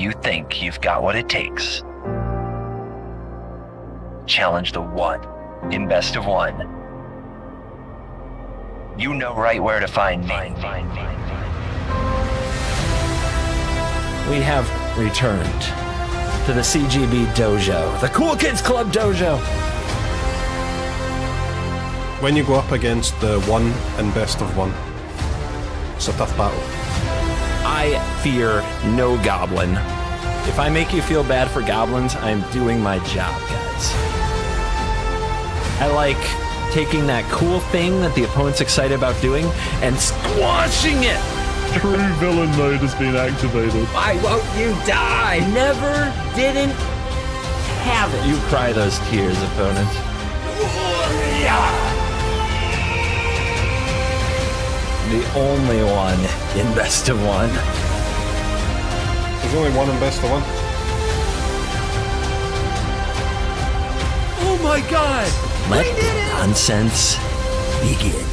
you think you've got what it takes, challenge the one in best of one. You know right where to find me. We have returned to the CGB Dojo, the Cool Kids Club Dojo. When you go up against the one in best of one, it's a tough battle. I fear no goblin. If I make you feel bad for goblins, I'm doing my job, guys. I like taking that cool thing that the opponent's excited about doing and squashing it. True villain mode has been activated. Why won't you die? Never, didn't, haven't. You cry those tears, opponent. The only one in best of one. There's only one in best of one. Oh my god! Let the nonsense begin.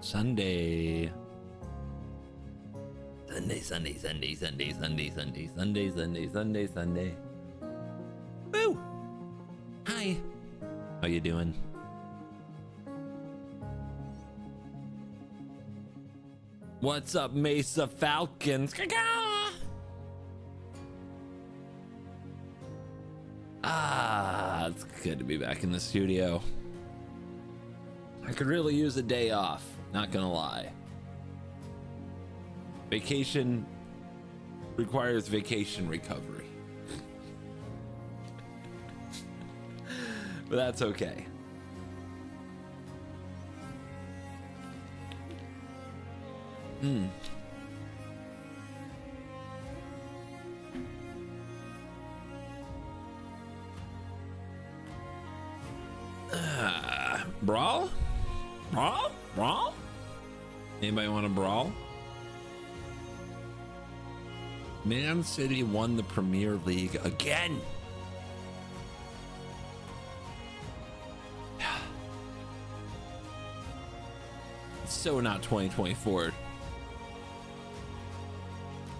Sunday. Sunday. Woo! Hi. How you doing? What's up, Mesa Falcons? Ah, it's good to be back in the studio. I could really use a day off, not gonna lie. Vacation requires vacation recovery. But that's okay. Brawl? Brawl? Anybody want to brawl? Man City won the Premier League again. It's so not 2024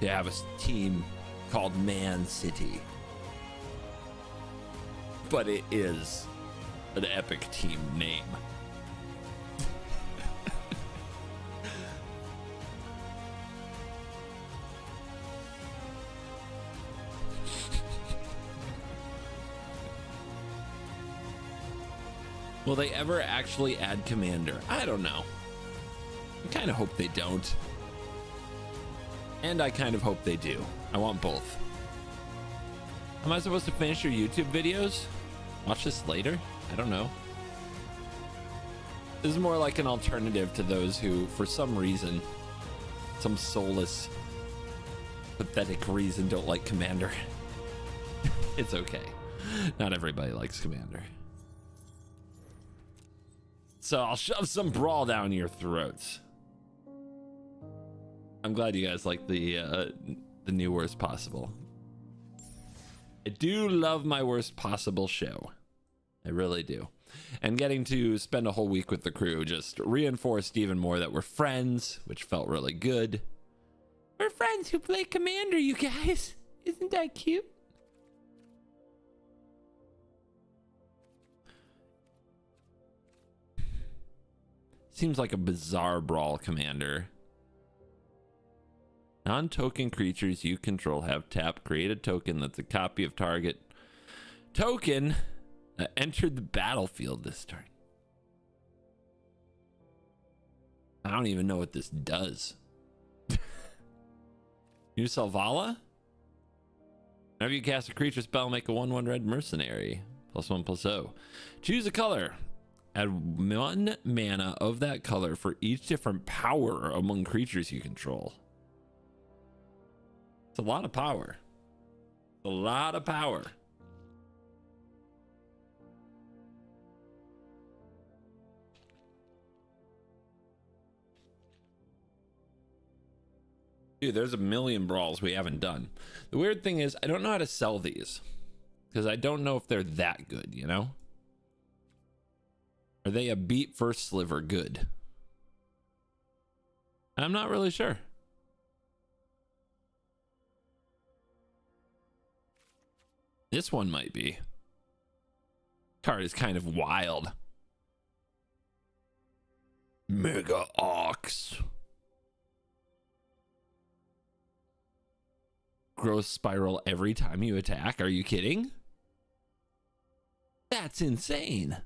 to have a team called Man City. But it is an epic team name. Will they ever actually add Commander? I don't know. I kind of hope they don't. And I kind of hope they do. I want both. Am I supposed to finish your YouTube videos? Watch this later? I don't know. This is more like an alternative to those who, for some reason, some soulless, pathetic reason, don't like Commander. It's okay. Not everybody likes Commander. So I'll shove some Brawl down your throats. I'm glad you guys like the new Worst Possible. I do love my Worst Possible show. I really do. And getting to spend a whole week with the crew just reinforced even more that we're friends, which felt really good. We're friends who play Commander, you guys. Isn't that cute? Seems like a bizarre Brawl commander. Non-token creatures you control have tap. Create a token that's a copy of target token that entered the battlefield this turn. I don't even know what this does. New Selvala? Whenever you cast a creature spell, make a 1/1 red mercenary. +1/+0. Choose a color. Add 1 mana of that color for each different power among creatures you control. It's a lot of power. A lot of power. Dude, there's a million brawls we haven't done. The weird thing is, I don't know how to sell these. Because I don't know if they're that good, you know? Are they a beat first sliver good? I'm not really sure. This one might be. Card is kind of wild. Mega Ox. Growth spiral every time you attack. Are you kidding? That's insane.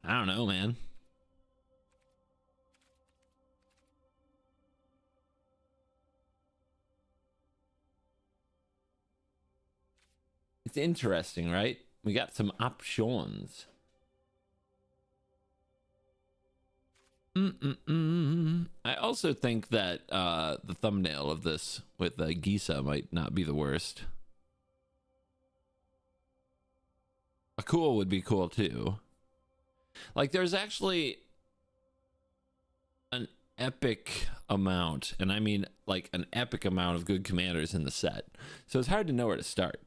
I don't know, man. It's interesting, right? We got some options. I also think that the thumbnail of this with Gisa might not be the worst. A cool would be cool too. Like, there's actually an epic amount, and I mean like an epic amount of good commanders in the set. So it's hard to know where to start.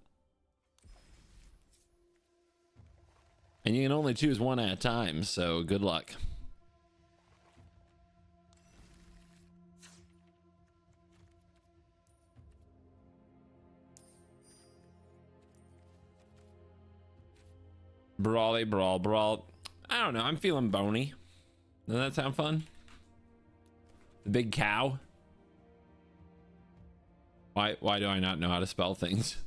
And you can only choose one at a time, so good luck. Brawly, brawl. I don't know. I'm feeling Bonny. Doesn't that sound fun? The big cow. Why do I not know how to spell things?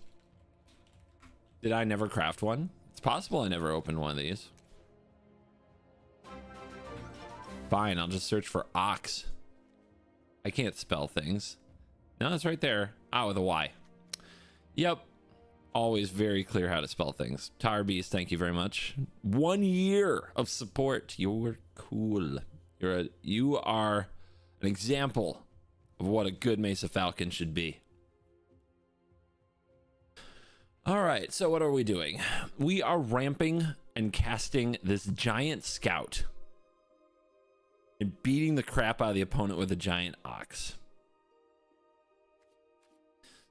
Did I never craft one? It's possible I never opened one of these. Fine, I'll just search for ox. I can't spell things. No, it's right there. Ah, with a Y. Yep. Always very clear how to spell things. Tar Beast, thank you very much. 1 year of support. You're cool. You are an example of what a good Mesa Falcon should be. All right, so what are we doing? We are ramping and casting this giant scout and beating the crap out of the opponent with a giant ox.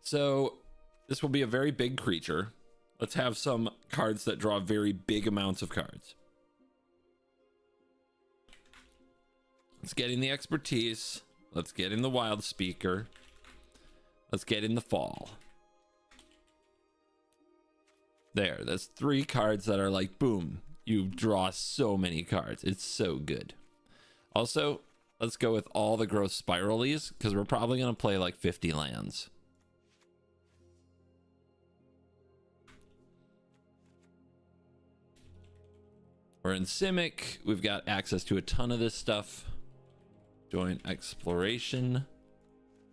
So this will be a very big creature. Let's have some cards that draw very big amounts of cards. Let's get in the expertise. Let's get in the wild speaker. Let's get in the fall. There, that's 3 cards that are like, boom, you draw so many cards. It's so good. Also, let's go with all the growth spiralies, because we're probably going to play like 50 lands. We're in Simic. We've got access to a ton of this stuff. Joint exploration.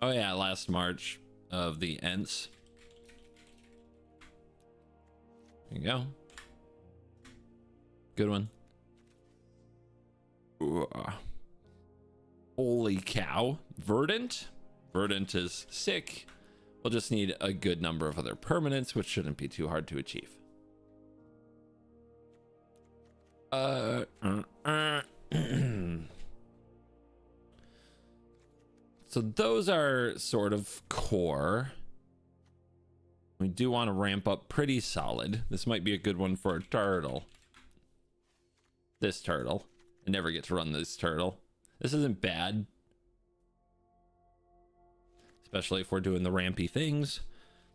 Oh yeah, last March of the Ents. There you go. Good one. Ooh. Holy cow. Verdant. Verdant is sick. We'll just need a good number of other permanents, which shouldn't be too hard to achieve. So those are sort of core. We do want to ramp up pretty solid. This might be a good one for a turtle. This turtle. I never get to run this turtle. This isn't bad. Especially if we're doing the rampy things.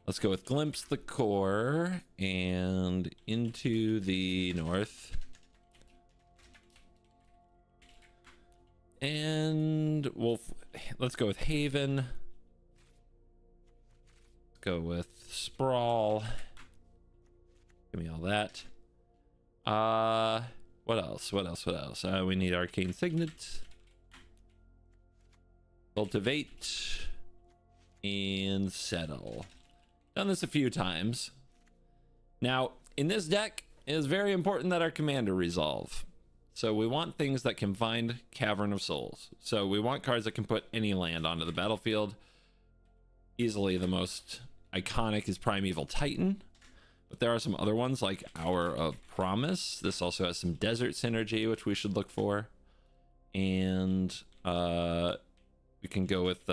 Let's go with Glimpse the core and into the north. And let's go with Haven. Let's go with Sprawl. Give me all that. What else? We need Arcane Signet. Cultivate. And Settle. Done this a few times. Now, in this deck, it is very important that our commander resolve. So we want things that can find Cavern of Souls. So we want cards that can put any land onto the battlefield. Easily the most iconic is Primeval Titan. But there are some other ones like Hour of Promise. This also has some desert synergy, which we should look for. And we can go with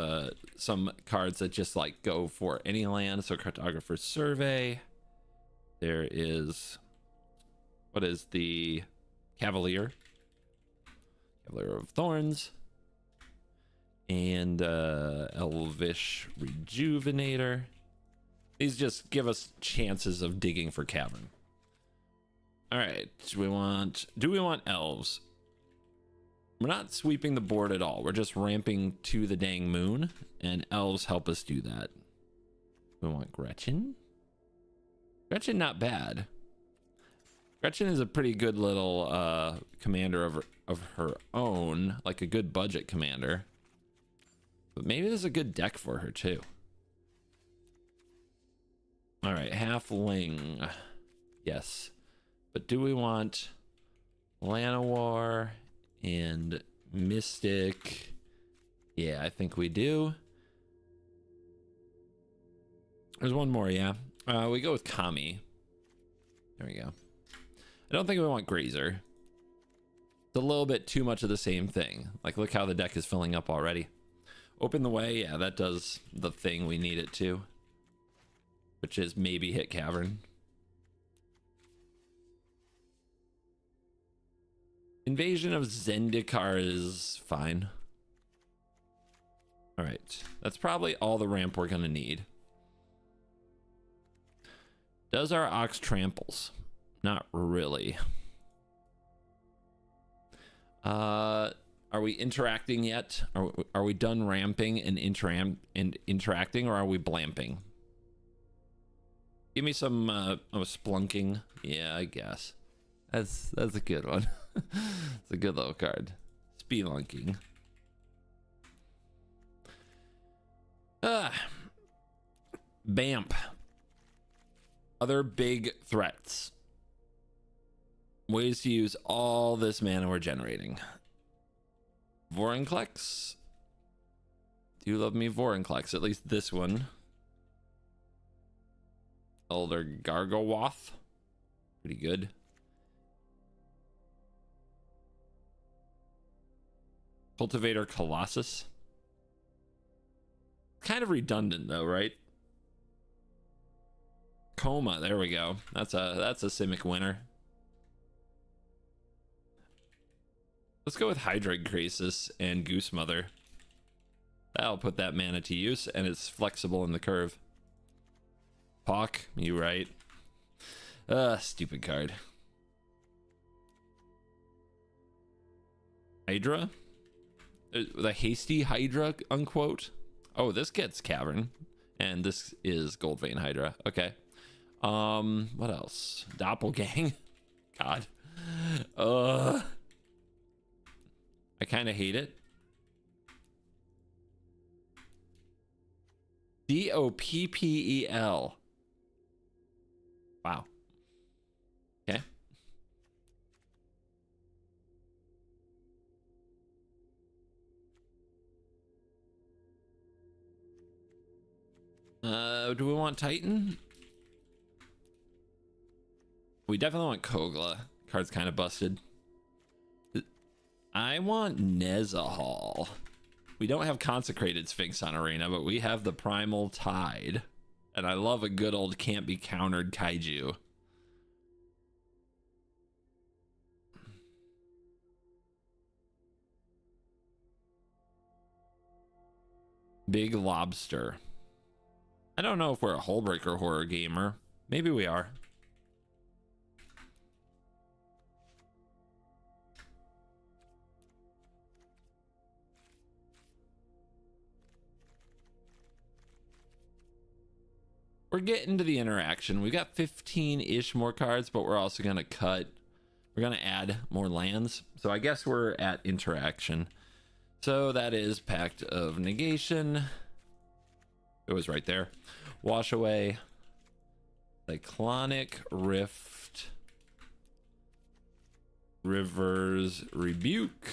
some cards that just like go for any land. So Cartographer's Survey. There is, what is the Cavalier? Cavalier of Thorns. And Elvish Rejuvenator. These just give us chances of digging for cavern. All right, do we want elves? We're not sweeping the board at all. We're just ramping to the dang moon, and elves help us do that. We want Gretchen. Gretchen, not bad. Gretchen is a pretty good little commander of her own, like a good budget commander. But maybe there's a good deck for her too. All right, halfling. Yes. But do we want Llanowar and Mystic? Yeah, I think we do. There's one more, yeah. We go with Kami. There we go. I don't think we want Grazer. It's a little bit too much of the same thing. Like, look how the deck is filling up already. Open the Way, yeah, that does the thing we need it to. Which is maybe hit Cavern. Invasion of Zendikar is fine. All right, that's probably all the ramp we're gonna need. Does our Ox tramples? Not really. Are we interacting yet? Are we done ramping and interacting, or are we blamping? Give me some splunking. Yeah, I guess. That's a good one. It's a good little card. Spelunking. Bamp. Other big threats. Ways to use all this mana we're generating. Vorinclex. Do you love me, Vorinclex? At least this one. Elder Gargowath. Pretty good. Cultivator Colossus. Kind of redundant though, right? Coma, there we go. That's a Simic winner. Let's go with Hydroid Crisis and Goose Mother. That'll put that mana to use, and it's flexible in the curve. Hawk, you right. Stupid card. Hydra? The hasty Hydra, unquote. Oh, this gets Cavern. And this is Goldvein Hydra. Okay. What else? Doppelgang. God. I kind of hate it. Doppel. Wow. Okay. Do we want Titan? We definitely want Kogla. Card's kind of busted. I want Nezahal. We don't have Consecrated Sphinx on Arena, but we have the Primal Tide. And I love a good old can't be countered kaiju. Big Lobster. I don't know if we're a Hullbreaker horror gamer. Maybe we are. We're getting to the interaction. We got 15-ish more cards, but we're also going to cut. We're going to add more lands. So I guess we're at interaction. So that is Pact of Negation. It was right there. Wash Away. Cyclonic Rift. Rivers Rebuke.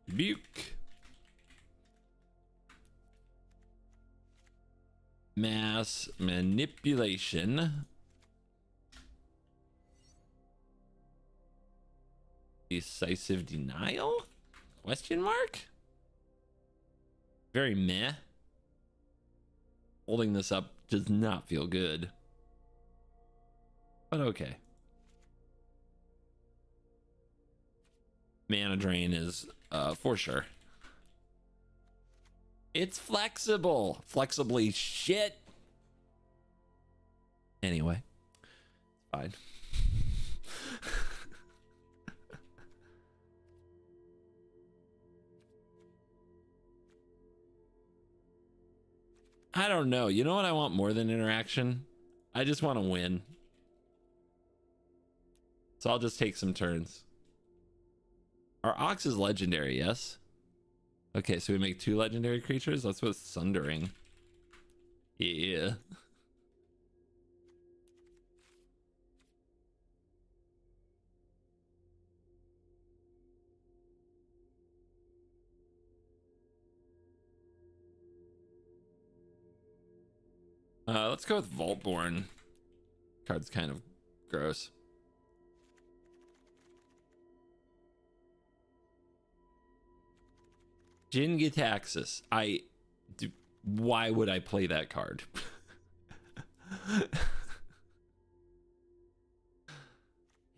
Rebuke. Mass Manipulation. Decisive Denial? Question mark? Very meh. Holding this up does not feel good. But okay. Mana drain is for sure. It's flexible. Flexibly shit. Anyway. Fine. I don't know. You know what I want more than interaction? I just want to win. So I'll just take some turns. Our Ox is legendary, yes? Okay, so we make 2 legendary creatures? That's what's Sundering. Yeah. Let's go with Vaultborn. Card's kind of gross. Jin-Gitaxias. Why would I play that card?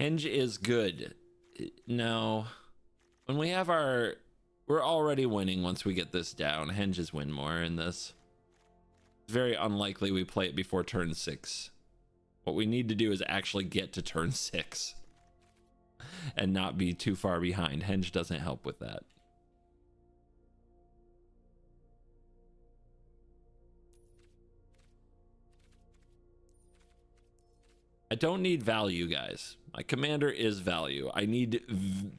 Henge is good. No. When we have our... We're already winning once we get this down. Henges win more in this. It's very unlikely we play it before turn 6. What we need to do is actually get to turn 6. And not be too far behind. Henge doesn't help with that. I don't need value, guys. My commander is value. I need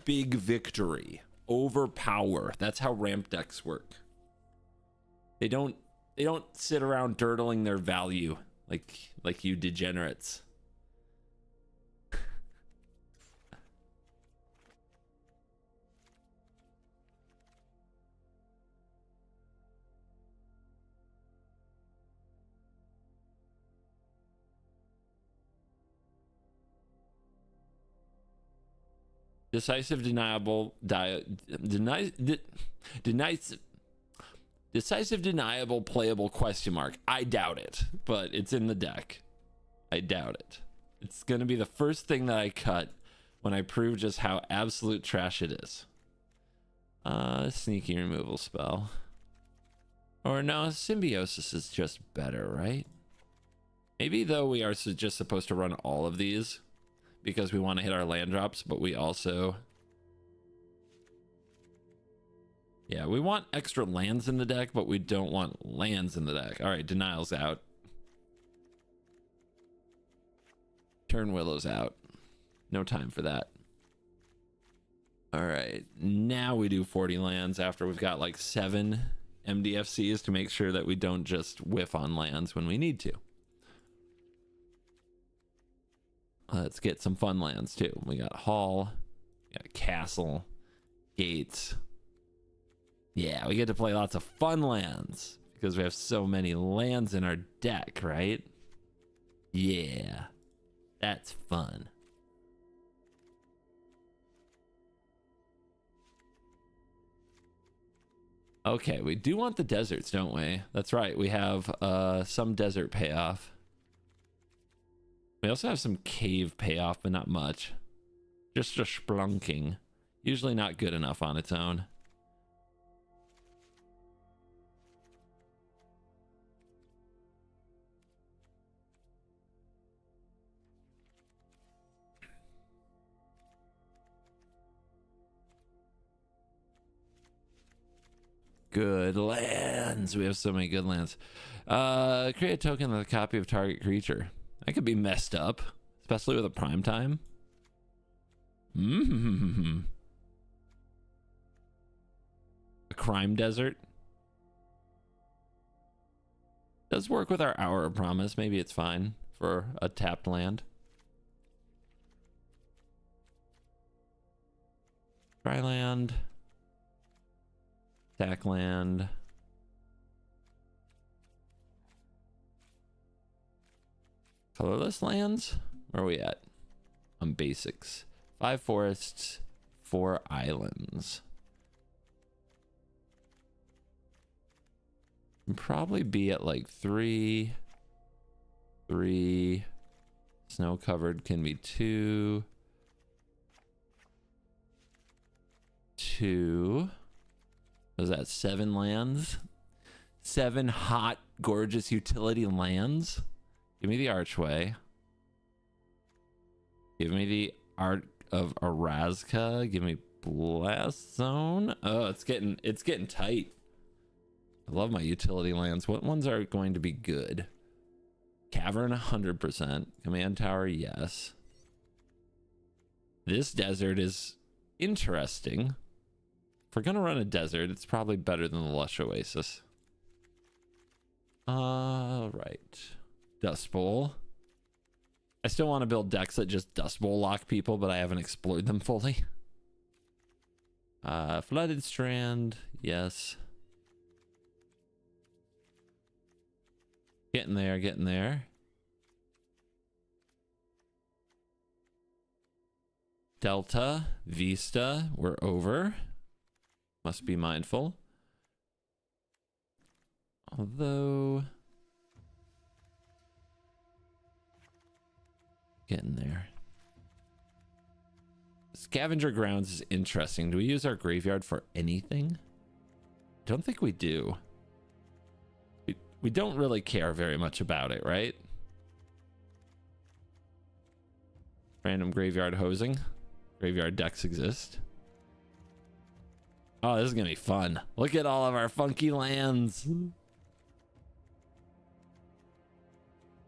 big victory. Overpower. That's how ramp decks work. They don't sit around dirtling their value like you degenerates. Decisive deniable decisive deniable playable question mark. I doubt it, but it's in the deck. I doubt it. It's gonna be the first thing that I cut when I prove just how absolute trash it is. Sneaky removal spell. Or no, symbiosis is just better, right? Maybe though we are just supposed to run all of these because we want to hit our land drops, but we also... Yeah, we want extra lands in the deck, but we don't want lands in the deck. All right, Denial's out. Turn Willow's out. No time for that. All right, now we do 40 lands after we've got like 7 MDFCs to make sure that we don't just whiff on lands when we need to. Let's get some fun lands too. We got Hall, we got Castle, Gates. Yeah, we get to play lots of fun lands because we have so many lands in our deck, right? Yeah, that's fun. Okay, we do want the deserts, don't we? That's right, we have some desert payoff. We also have some cave payoff, but not much. Just a splunking. Usually not good enough on its own. Good lands. We have so many good lands. Create a token with a copy of target creature. That could be messed up, especially with a prime time. A crime desert. Does work with our Hour of Promise. Maybe it's fine for a tapped land. Dry land. Attack land. Colorless lands? Where are we at? On basics. 5 forests, 4 islands. Probably be at like 3. Snow covered can be 2. 2. Was that 7 lands? 7 hot, gorgeous utility lands. Give me the Archway. Give me the Art of Arazka. Give me Blast Zone. Oh, it's getting tight. I love my utility lands. What ones are going to be good? Cavern 100%. Command Tower, yes. This desert is interesting. If we're gonna run a desert, it's probably better than the Lush Oasis. Right. Dust Bowl. I still want to build decks that just Dust Bowl lock people, but I haven't explored them fully. Flooded Strand, yes. Getting there, getting there. Delta, Vista, we're over. Must be mindful. Although... Getting there. Scavenger Grounds is interesting. Do we use our graveyard for anything? I don't think we do. We don't really care very much about it, right? Random graveyard hosing. Graveyard decks exist. Oh, this is gonna be fun. Look at all of our funky lands.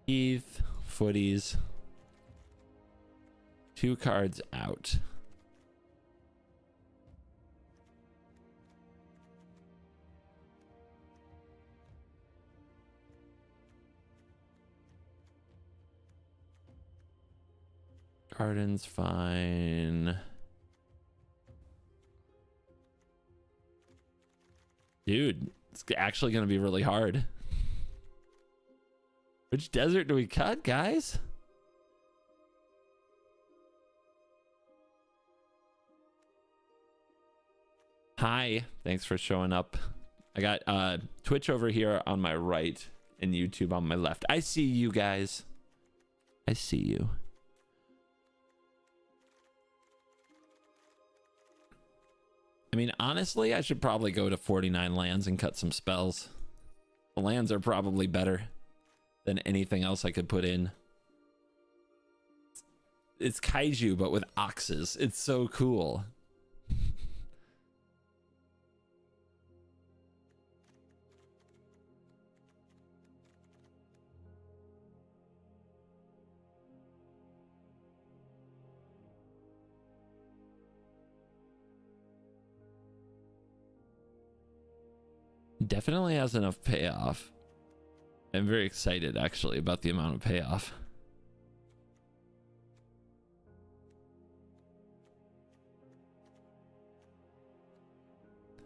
Heath, footies. 2 cards out. Garden's fine. Dude, it's actually going to be really hard. Which desert do we cut, guys? Hi, thanks for showing up. I got Twitch over here on my right and YouTube on my left. I see you guys. I see you. I mean, honestly, I should probably go to 49 lands and cut some spells. The lands are probably better than anything else I could put in. It's kaiju, but with oxes. It's so cool. Definitely has enough payoff. I'm very excited actually about the amount of payoff.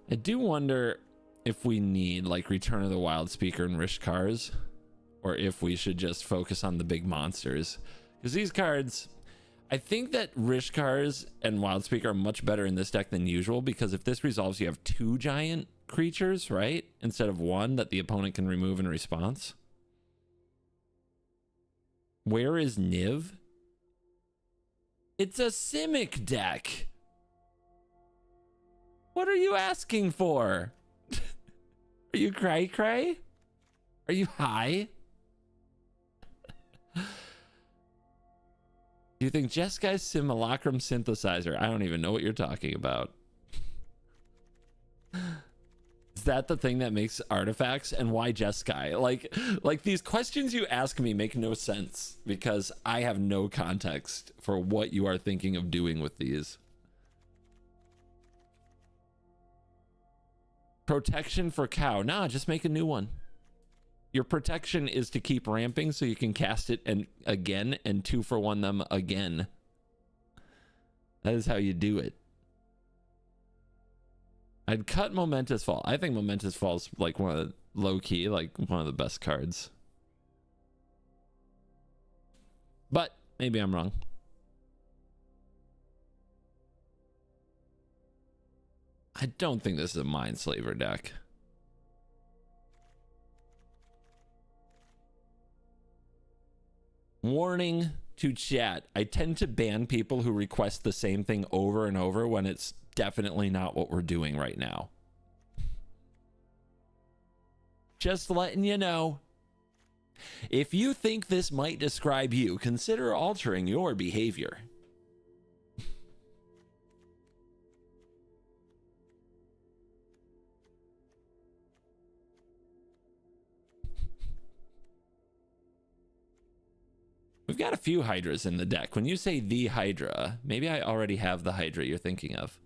I do wonder if we need like Return of the Wild Speaker and Rishkars, or if we should just focus on the big monsters, because these cards, I think that Rishkars and Wild Speaker are much better in this deck than usual, because if this resolves, you have 2 giant creatures, right? Instead of 1 that the opponent can remove in response. Where is Niv? It's a Simic deck. What are you asking for? Are you cray? Are you high? Do you think Jeskai's Simulacrum Synthesizer? I don't even know what you're talking about. Is that the thing that makes artifacts? And why Jeskai? Like these questions you ask me make no sense, because I have no context for what you are thinking of doing with these. Protection for cow. Nah, just make a new one. Your protection is to keep ramping so you can cast it and again and 2-for-1 them again. That is how you do it. I'd cut Momentous Fall. I think Momentous Fall is like one of the low key, like one of the best cards. But maybe I'm wrong. I don't think this is a Mindslaver deck. Warning to chat. I tend to ban people who request the same thing over and over when it's definitely not what we're doing right now. Just letting you know. If you think this might describe you, consider altering your behavior. We've got a few Hydras in the deck. When you say the Hydra, maybe I already have the Hydra you're thinking of.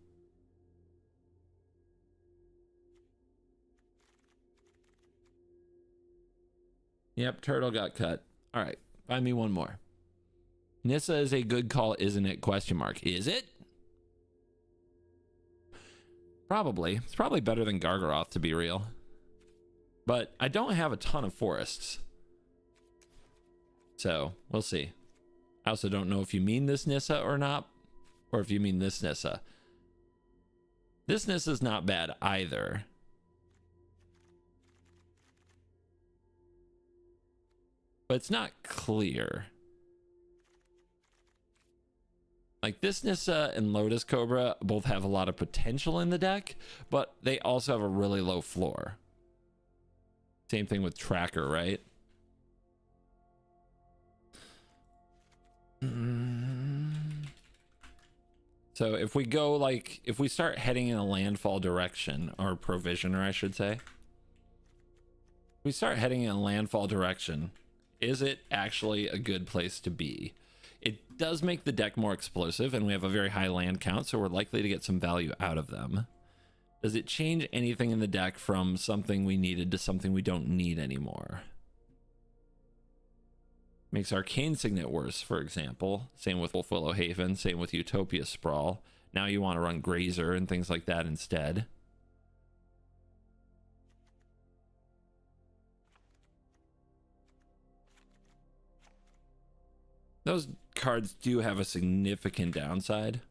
Yep, turtle got cut. All right, find me one more. Nissa is a good call, isn't it? Question mark. Is it? Probably. It's probably better than Gargaroth, to be real. But I don't have a ton of forests. So, we'll see. I also don't know if you mean this Nissa or not, or if you mean this Nissa. This Nissa's not bad either. But it's not clear. Like this Nissa and Lotus Cobra both have a lot of potential in the deck, but they also have a really low floor. Same thing with Tracker, right? So if we go like, if we start heading in a landfall direction, or provisioner, I should say. If we start heading in a landfall direction, is it actually a good place to be? It does make the deck more explosive, and we have a very high land count, so we're likely to get some value out of them. Does it change anything in the deck from something we needed to something we don't need anymore? Makes Arcane Signet worse, for example. Same with Wolfwillow Haven, same with Utopia Sprawl. Now you want to run Grazer and things like that instead. Those cards do have a significant downside.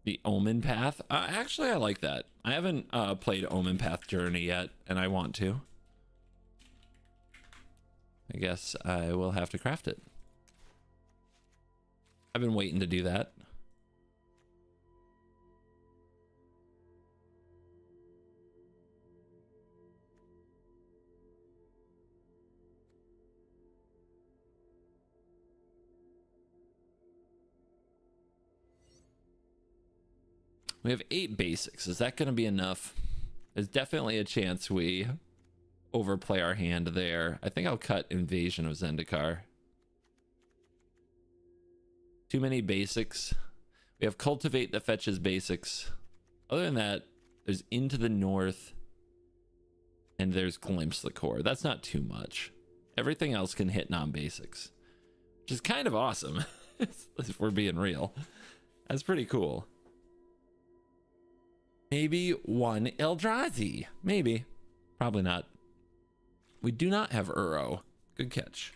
The Omen Path. Actually, I like that. I haven't played Omen Path Journey yet, and I want to. I guess I will have to craft it. I've been waiting to do that. We have 8 basics. Is that going to be enough? There's definitely a chance we overplay our hand there. I think I'll cut Invasion of Zendikar. Too many basics. We have Cultivate that fetches basics. Other than that, there's Into the North. And there's Glimpse the Core. That's not too much. Everything else can hit non-basics. Which is kind of awesome. If we're being real. That's pretty cool. Maybe one Eldrazi. Maybe. Probably not. We do not have Uro. Good catch.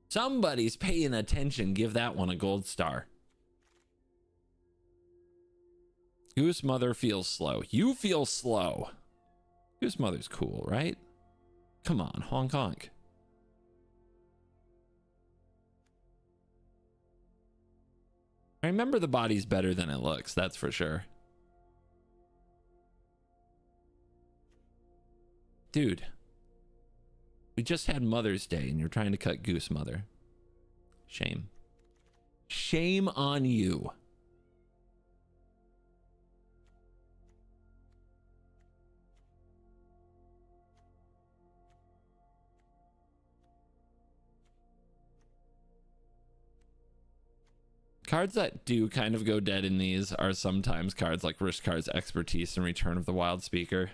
Somebody's paying attention. Give that one a gold star. Goose Mother feels slow. You feel slow. Goose Mother's cool, right? Come on, honk honk. I remember the body's better than it looks, that's for sure. Dude, we just had Mother's Day and you're trying to cut Goose Mother. Shame. Shame on you. Cards that do kind of go dead in these are sometimes cards like Rishkar's Expertise and Return of the Wild Speaker.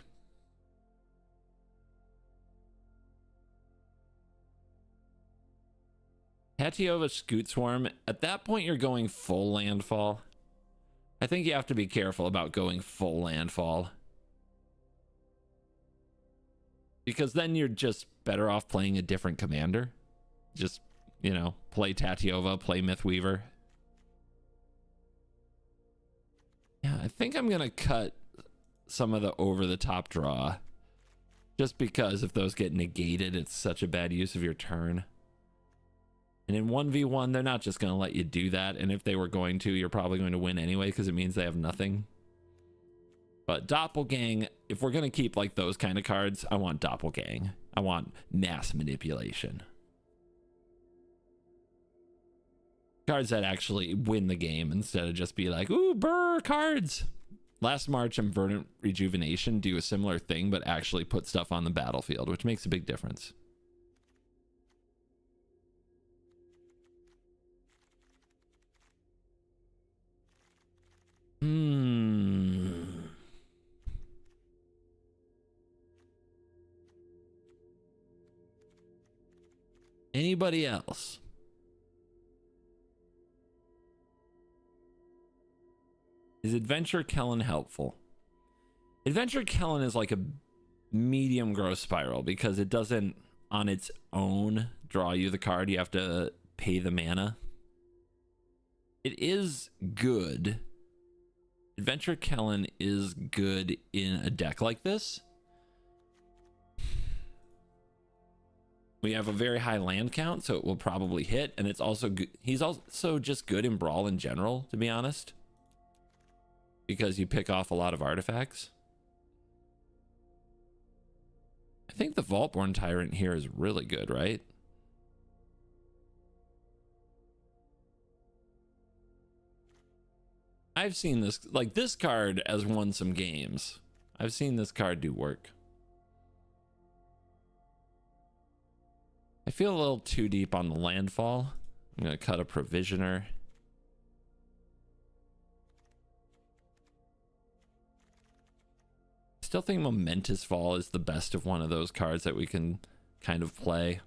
Tatiova Scoot Swarm, at that point you're going full landfall. I think you have to be careful about going full landfall. Because then you're just better off playing a different commander. Just, you know, play Tatiova, play Mythweaver. Yeah, I think I'm gonna cut some of the over the top draw, just because if those get negated, it's such a bad use of your turn. And in 1v1, they're not just gonna let you do that, and if they were going to, you're probably going to win anyway because it means they have nothing. But Doppelgang, if we're gonna keep like those kind of cards, I want Doppelgang. I want mass manipulation. Cards that actually win the game instead of just be like, ooh, brr, cards. Last March and Verdant Rejuvenation do a similar thing, but actually put stuff on the battlefield, which makes a big difference. Anybody else? Is Adventure Kellen helpful? Adventure Kellen is like a medium growth spiral because it doesn't on its own draw you the card. You have to pay the mana. It is good. Adventure Kellen is good in a deck like this. We have a very high land count, so it will probably hit, and it's also good. He's also just good in Brawl in general, to be honest, because you pick off a lot of artifacts. I think the Vaultborn Tyrant here is really good, right? I've seen this, like, this card has won some games. I've seen this card do work. I feel a little too deep on the landfall. I'm going to cut a Provisioner. Still think Momentous Fall is the best of one of those cards that we can kind of play.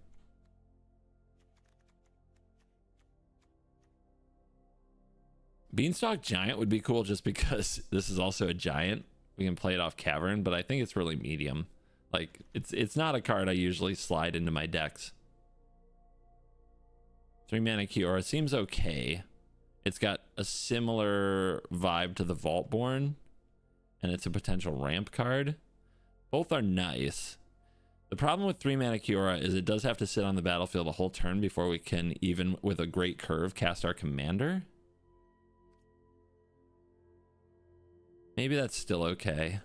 Beanstalk Giant would be cool just because this is also a giant. We can play it off Cavern, but I think it's really medium. Like, it's not a card I usually slide into my decks. 3-mana Kiora seems okay. It's got a similar vibe to the Vaultborn, and it's a potential ramp card. Both are nice. The problem with 3-mana Kiora is it does have to sit on the battlefield a whole turn before we can, even with a great curve, cast our commander. Maybe that's still okay.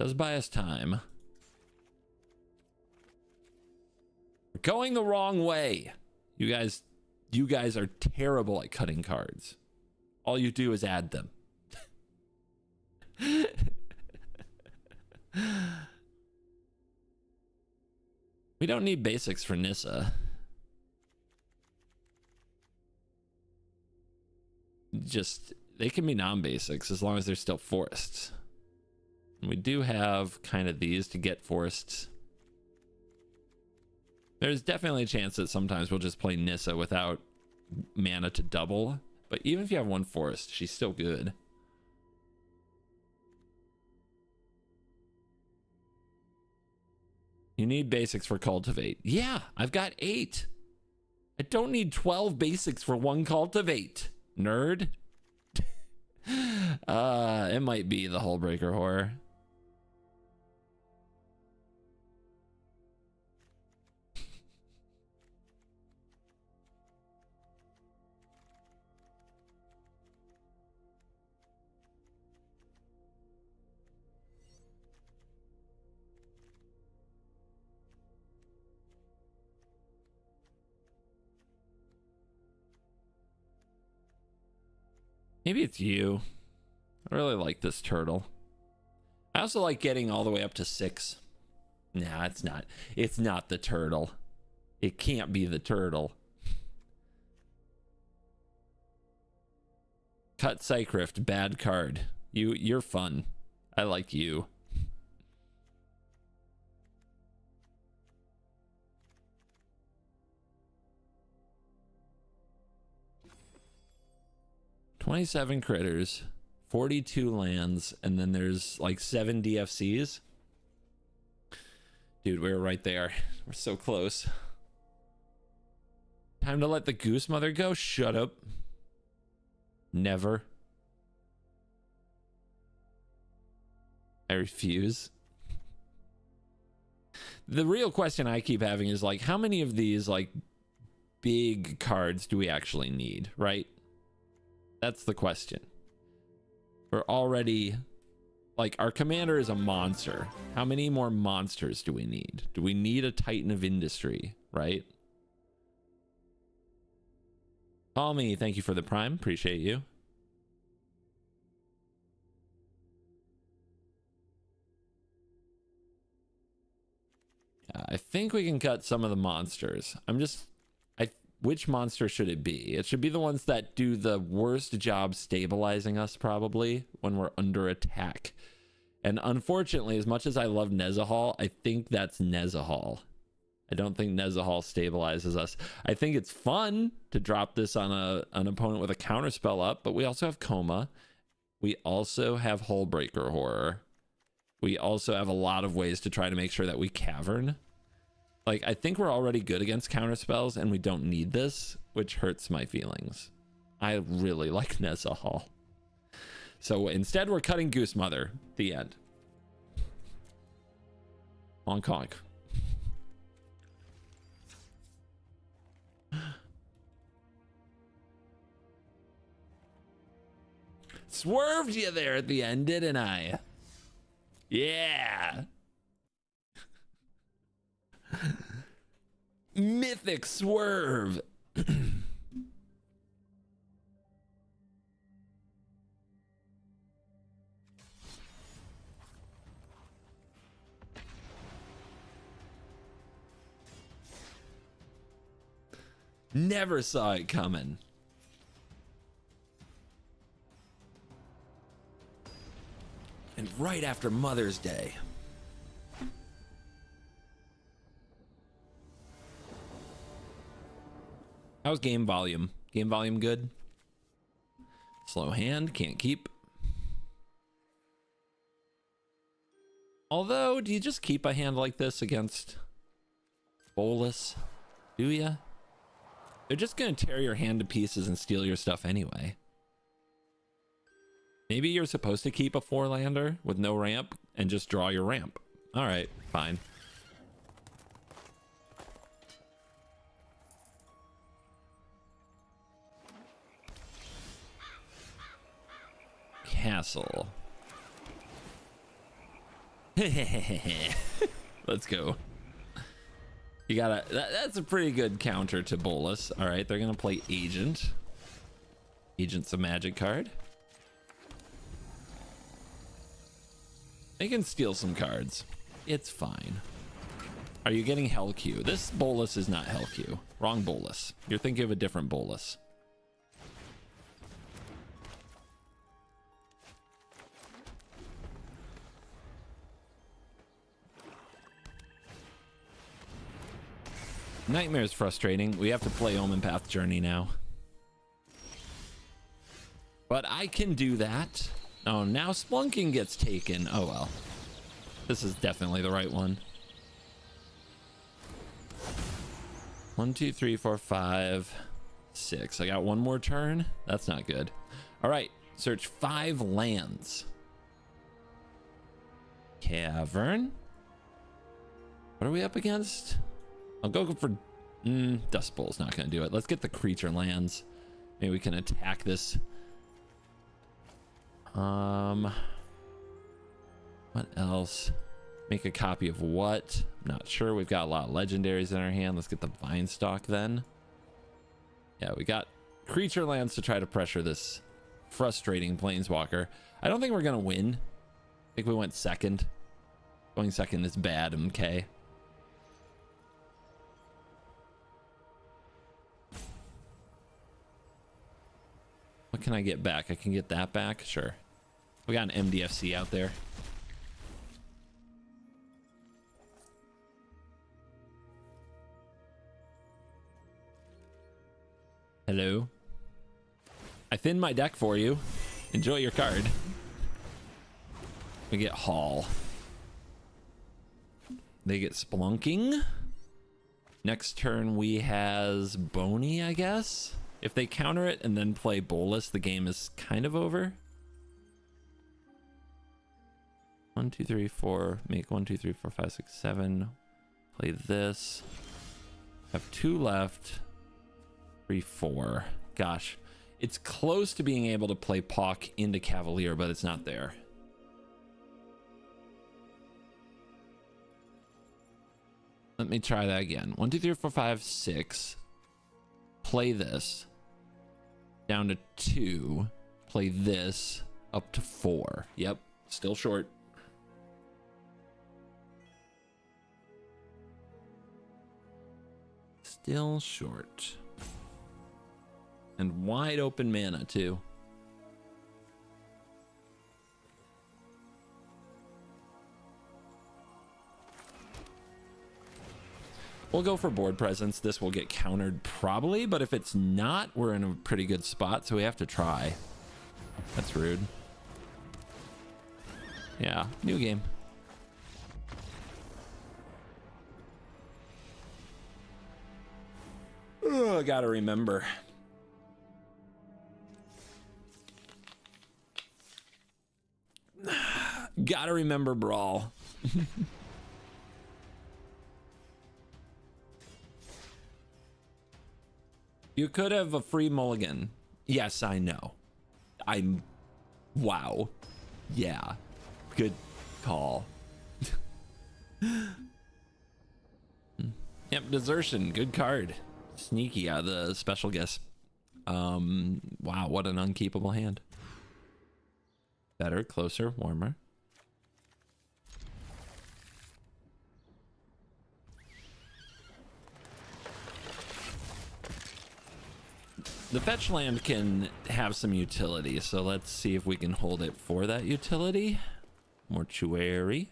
Does buy us time. We're going the wrong way. You guys are terrible at cutting cards. All you do is add them. We don't need basics for Nissa. Just, they can be non-basics as long as they're still forests. And we do have kind of these to get forests. There's definitely a chance that sometimes we'll just play Nissa without mana to double. But even if you have one forest, she's still good. You need basics for Cultivate. Yeah, I've got 8. I don't need 12 basics for 1 Cultivate, nerd. It might be the Hullbreaker Horror. Maybe it's you. I really like this turtle. I also like getting all the way up to 6. Nah, it's not. It's not the turtle. It can't be the turtle. Cut Psychrift, bad card. You're fun. I like you. $27 critters, 42 lands, and then there's like 7 DFCs. Dude, we're right there. We're so close. Time to let the Goose Mother go? Shut up. Never. I refuse. The real question I keep having is like, how many of these like big cards do we actually need, right? That's the question. We're already like, our commander is a monster. How many more monsters do we need? Do we need a Titan of Industry, right? Call me. Thank you for the prime. Appreciate you. I think we can cut some of the monsters. Which monster should it be? It should be the ones that do the worst job stabilizing us, probably, when we're under attack. And unfortunately, as much as I love Nezahal, I think that's Nezahal. I don't think Nezahal stabilizes us. I think it's fun to drop this on an opponent with a counterspell up, but we also have Coma. We also have Hullbreaker Horror. We also have a lot of ways to try to make sure that we cavern. Like, I think we're already good against counterspells and we don't need this, which hurts my feelings. I really like Nezahal. So instead, we're cutting Goose Mother. The end. Honk honk. Swerved you there at the end, didn't I? Yeah. Mythic swerve. Never saw it coming. And right after Mother's Day. How's game volume? Game volume good? Slow hand, can't keep. Although, do you just keep a hand like this against Bolas? Do ya? They're just gonna tear your hand to pieces and steal your stuff anyway. Maybe you're supposed to keep a 4-lander with no ramp and just draw your ramp. All right, fine. Castle. Let's go. You gotta, that's a pretty good counter to Bolas. All right, they're gonna play Agent. Agent's a magic card. They can steal some cards. It's fine. Are you getting Hell Q? This Bolas is not Hell Q. Wrong Bolas. You're thinking of a different Bolas. Nightmare is frustrating. We have to play Omen Path Journey now. But I can do that. Oh, now Splunking gets taken. Oh, well. This is definitely the right one. 1, 2, 3, 4, 5, 6. I got one more turn. That's not good. All right. Search 5 lands. Cavern. What are we up against? I'll go for Dust Bowl's not going to do it. Let's get the creature lands. Maybe we can attack this. What else? Make a copy of what? I'm not sure. We've got a lot of legendaries in our hand. Let's get the Vine Stalk then. Yeah, we got creature lands to try to pressure this frustrating Planeswalker. I don't think we're going to win. I think we went second. Going second is bad, MK. What can I get back? I can get that back? Sure. We got an MDFC out there. Hello. I thinned my deck for you. Enjoy your card. We get Hall. They get Splunking. Next turn we has Bonny, I guess. If they counter it and then play Bolus, the game is kind of over. 1, 2, 3, 4. Make 1, 2, 3, 4, 5, 6, 7. Play this. Have 2 left. 3, 4. Gosh. It's close to being able to play Pawk into Cavalier, but it's not there. Let me try that again. 1, 2, 3, 4, 5, 6. Play this. Down to 2. Play this. Up to 4. Yep. Still short. Still short. And wide open mana, too. We'll go for board presence. This will get countered probably, but if it's not, we're in a pretty good spot, so we have to try. That's rude. Yeah, new game. Oh, I gotta remember. Gotta remember Brawl. You could have a free mulligan. Yes, I know. Wow. Yeah. Good call. Yep, Desertion. Good card. Sneaky, the special guess. Wow, what an unkeepable hand. Better, closer, warmer. The fetch land can have some utility, so let's see if we can hold it for that utility. Mortuary.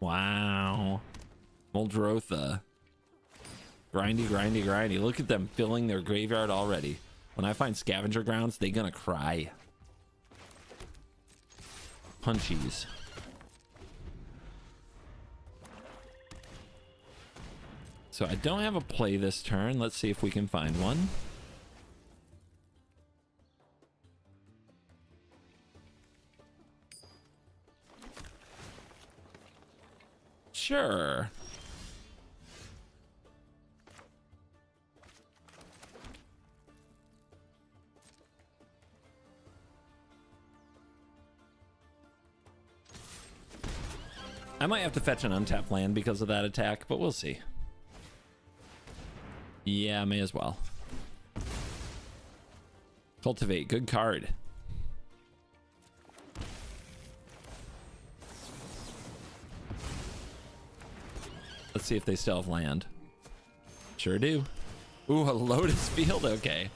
Wow. Muldrotha. Grindy, grindy, grindy. Look at them filling their graveyard already. When I find scavenger grounds, they gonna cry. Punchies. So I don't have a play this turn. Let's see if we can find one. Sure. I might have to fetch an untapped land because of that attack, but we'll see. Yeah, may as well. Cultivate, good card. Let's see if they still have land. Sure do. Ooh, a Lotus Field, okay.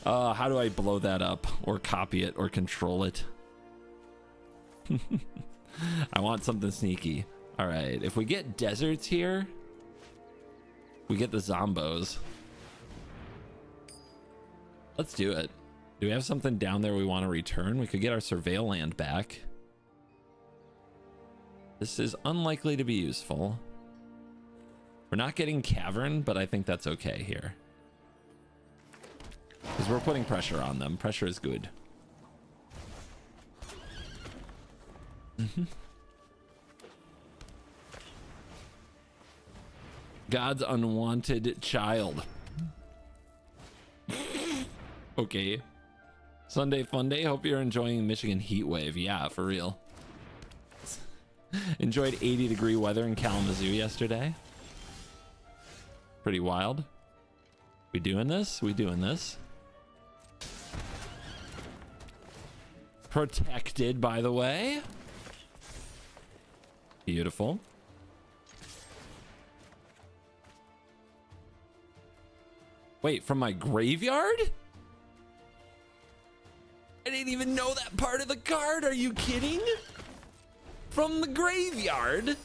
How do I blow that up or copy it or control it? I want something sneaky. All right, if we get deserts here, we get the zombos. Let's do it. Do we have something down there we want to return? We could get our surveil land back. This is unlikely to be useful. We're not getting cavern, but I think that's okay here. Because we're putting pressure on them. Pressure is good. God's unwanted child. Okay. Sunday fun day. Hope you're enjoying Michigan heat wave. Yeah, for real. Enjoyed 80-degree weather in Kalamazoo yesterday. Pretty wild. We doing this? We doing this? Protected, by the way. Beautiful. Wait, from my graveyard? I didn't even know that part of the card. Are you kidding? From the graveyard?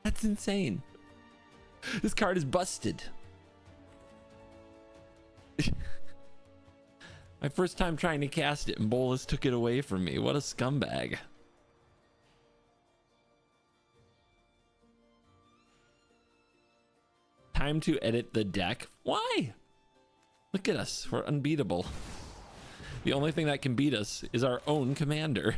That's insane. This card is busted. My first time trying to cast it and Bolus took it away from me. What a scumbag. time to edit the deck. Why? Look at us. We're unbeatable. The only thing that can beat us is our own commander.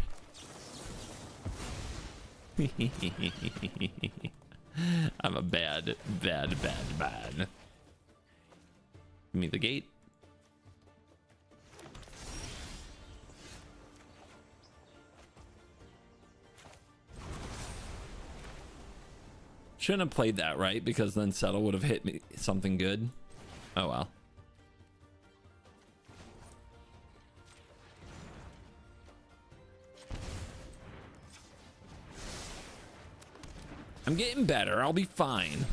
I'm a bad man. Give me the gate. Shouldn't have played that, right? Because then Settle would have hit me something good. Oh well. I'm getting better. I'll be fine.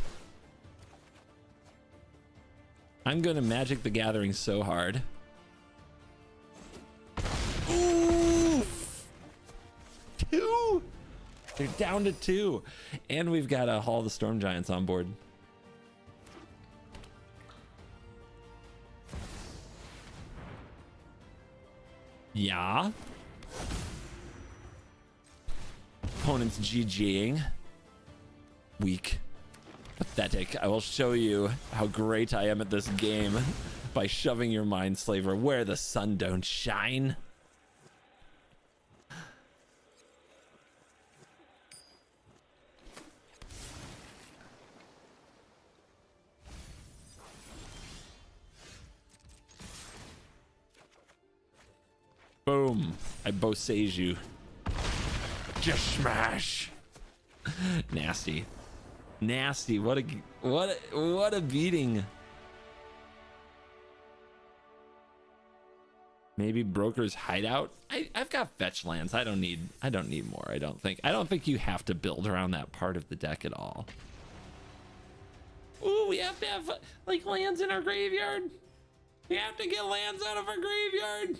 I'm gonna Magic the Gathering so hard. Ooh! 2? They're down to 2. And we've got a Hall of the Storm Giants on board. Yeah. Opponent's GGing. Weak. Pathetic. I will show you how great I am at this game by shoving your Mind Slaver where the sun don't shine. Boom. I Bosage you. Just smash. Nasty. Nasty. What a beating. Maybe Broker's Hideout. I've got fetch lands. I don't need more. I don't think you have to build around that part of the deck at all. Ooh, we have to have like lands in our graveyard. We have to get lands out of our graveyard.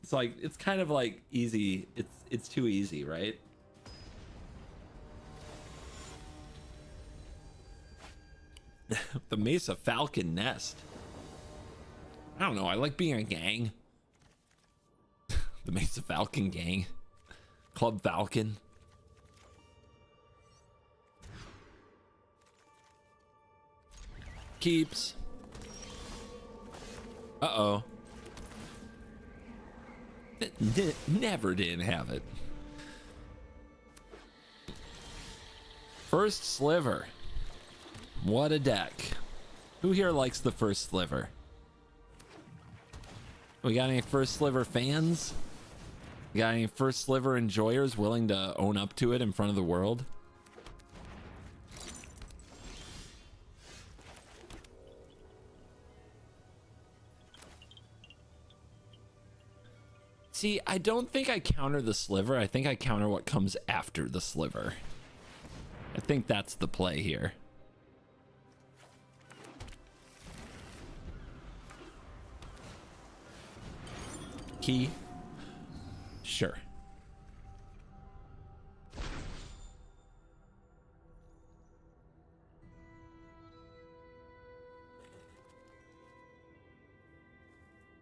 It's like, it's kind of like easy. It's too easy, right? The Mesa Falcon Nest. I don't know. I like being a gang. The Mesa Falcon gang. Club Falcon. Keeps. Uh-oh. Never didn't have it. First Sliver. What a deck. Who here likes the First Sliver? We got any First Sliver fans? We got any First Sliver enjoyers willing to own up to it in front of the world? See, I don't think I counter the Sliver. I think I counter what comes after the Sliver. I think that's the play here. Key? Sure.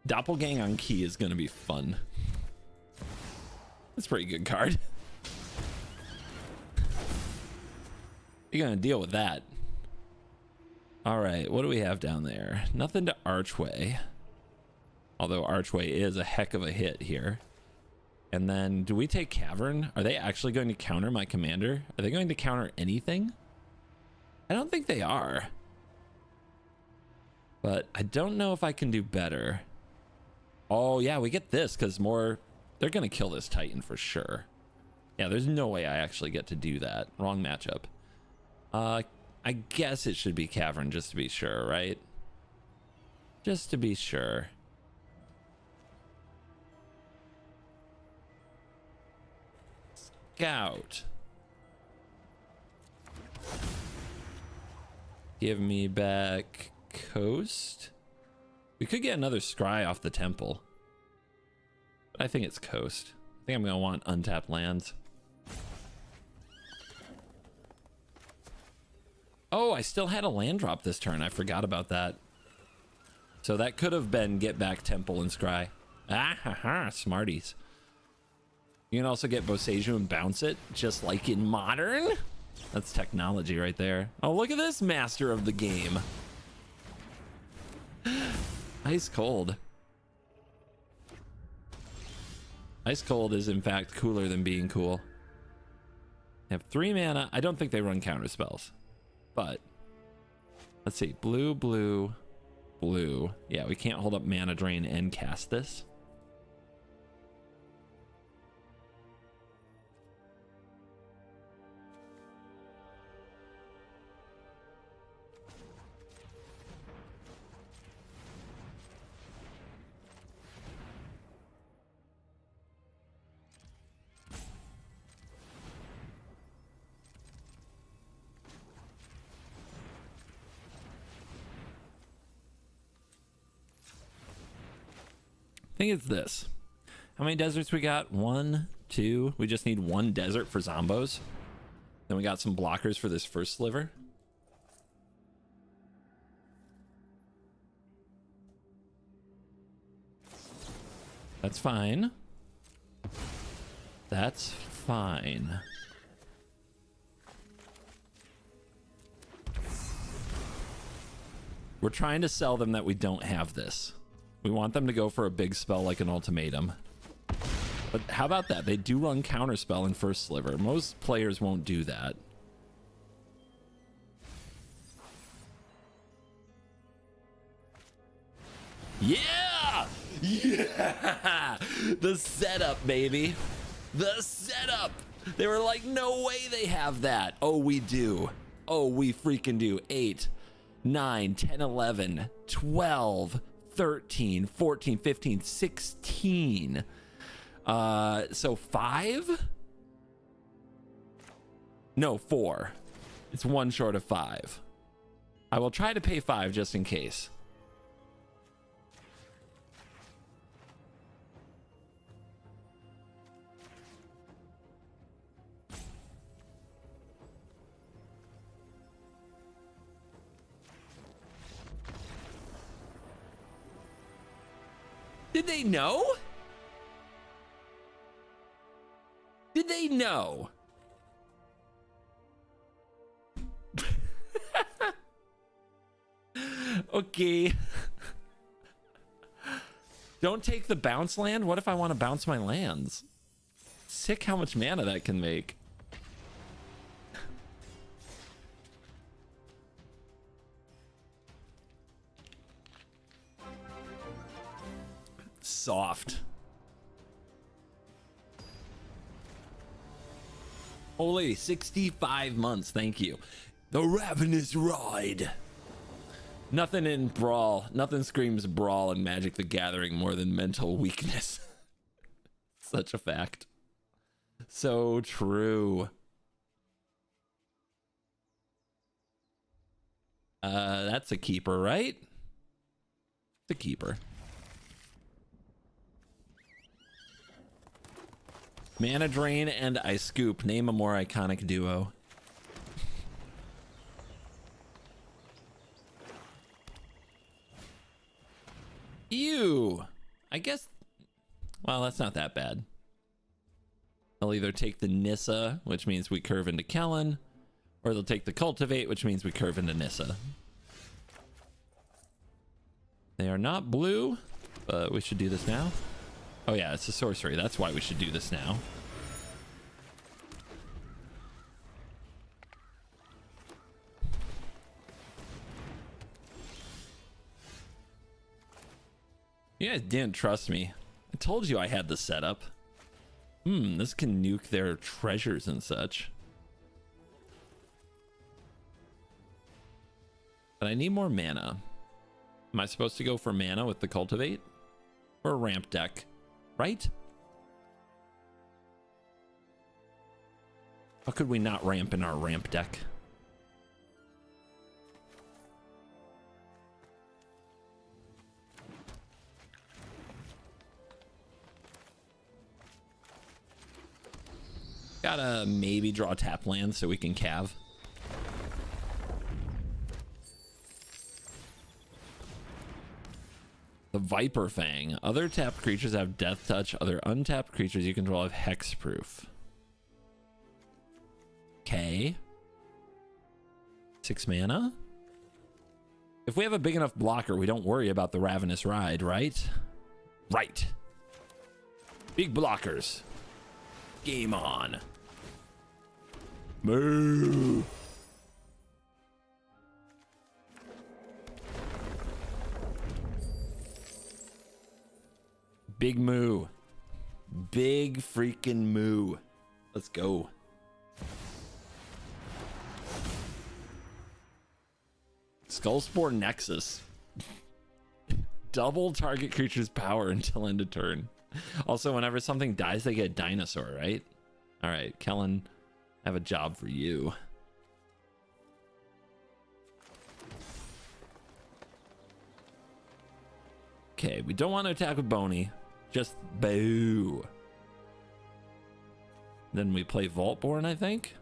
Doppelgang on Key is going to be fun. That's a pretty good card. You're going to deal with that. All right, what do we have down there? Nothing to Archway. Although Archway is a heck of a hit here. And then, do we take Cavern? Are they actually going to counter my commander? Are they going to counter anything? I don't think they are. But I don't know if I can do better. Oh, yeah, we get this because more... They're going to kill this Titan for sure. Yeah, there's no way I actually get to do that. Wrong matchup. I guess it should be Cavern just to be sure, right? Just to be sure. Scout. Give me back Coast. We could get another Scry off the Temple. But I think it's Coast. I think I'm going to want untapped lands. Oh, I still had a land drop this turn. I forgot about that. So that could have been get back Temple and Scry. Ah, ha, ha, smarties. You can also get Boseiju and bounce it, just like in Modern. That's technology right there. Oh, look at this master of the game. Ice cold. Ice cold is in fact cooler than being cool. They have 3 mana. I don't think they run counter spells, but let's see. Blue, blue, blue. Yeah, we can't hold up mana drain and cast this. I think it's this. How many deserts we got? 1, 2. We just need 1 desert for zombos. Then we got some blockers for this first sliver. That's fine. That's fine. We're trying to sell them that we don't have this. We want them to go for a big spell like an ultimatum. But how about that? They do run counterspell in first sliver. Most players won't do that. Yeah! Yeah! The setup, baby. The setup! They were like, no way they have that. Oh, we do. Oh, we freaking do. 8, 9, 10, 11, 12... 13, 14, 15, 16. So 5? No, 4. It's 1 short of 5. I will try to pay 5 just in case. Did they know? Did they know? Okay. Don't take the bounce land? What if I want to bounce my lands? Sick how much mana that can make. Soft. Holy 65 months. Thank you. The Ravenous Ride. Nothing in Brawl. Nothing screams Brawl and Magic the Gathering more than mental weakness. Such a fact. So true. That's a keeper, right? It's a keeper. Mana Drain and Ice Scoop. Name a more iconic duo. Ew. I guess... Well, that's not that bad. They'll either take the Nissa, which means we curve into Kellen, or they'll take the Cultivate, which means we curve into Nissa. They are not blue, but we should do this now. Oh yeah, it's a sorcery. That's why we should do this now. You guys didn't trust me. I told you I had the setup. This can nuke their treasures and such. But I need more mana. Am I supposed to go for mana with the Cultivate? Or a ramp deck? Right? How could we not ramp in our ramp deck? Gotta maybe draw tap land so we can cav. The Viper Fang. Other tapped creatures have Death Touch. Other untapped creatures you control have Hexproof. Okay. 6 mana. If we have a big enough blocker, we don't worry about the Ravenous Ride, right? Right. Big blockers. Game on. Moo. Big moo. Big freaking moo. Let's go. Skullspore Nexus. Double target creature's power until end of turn. Also, whenever something dies, they get a dinosaur, right? All right, Kellen, I have a job for you. Okay, we don't want to attack with Boney. Just boo. Then we play Vaultborn, I think.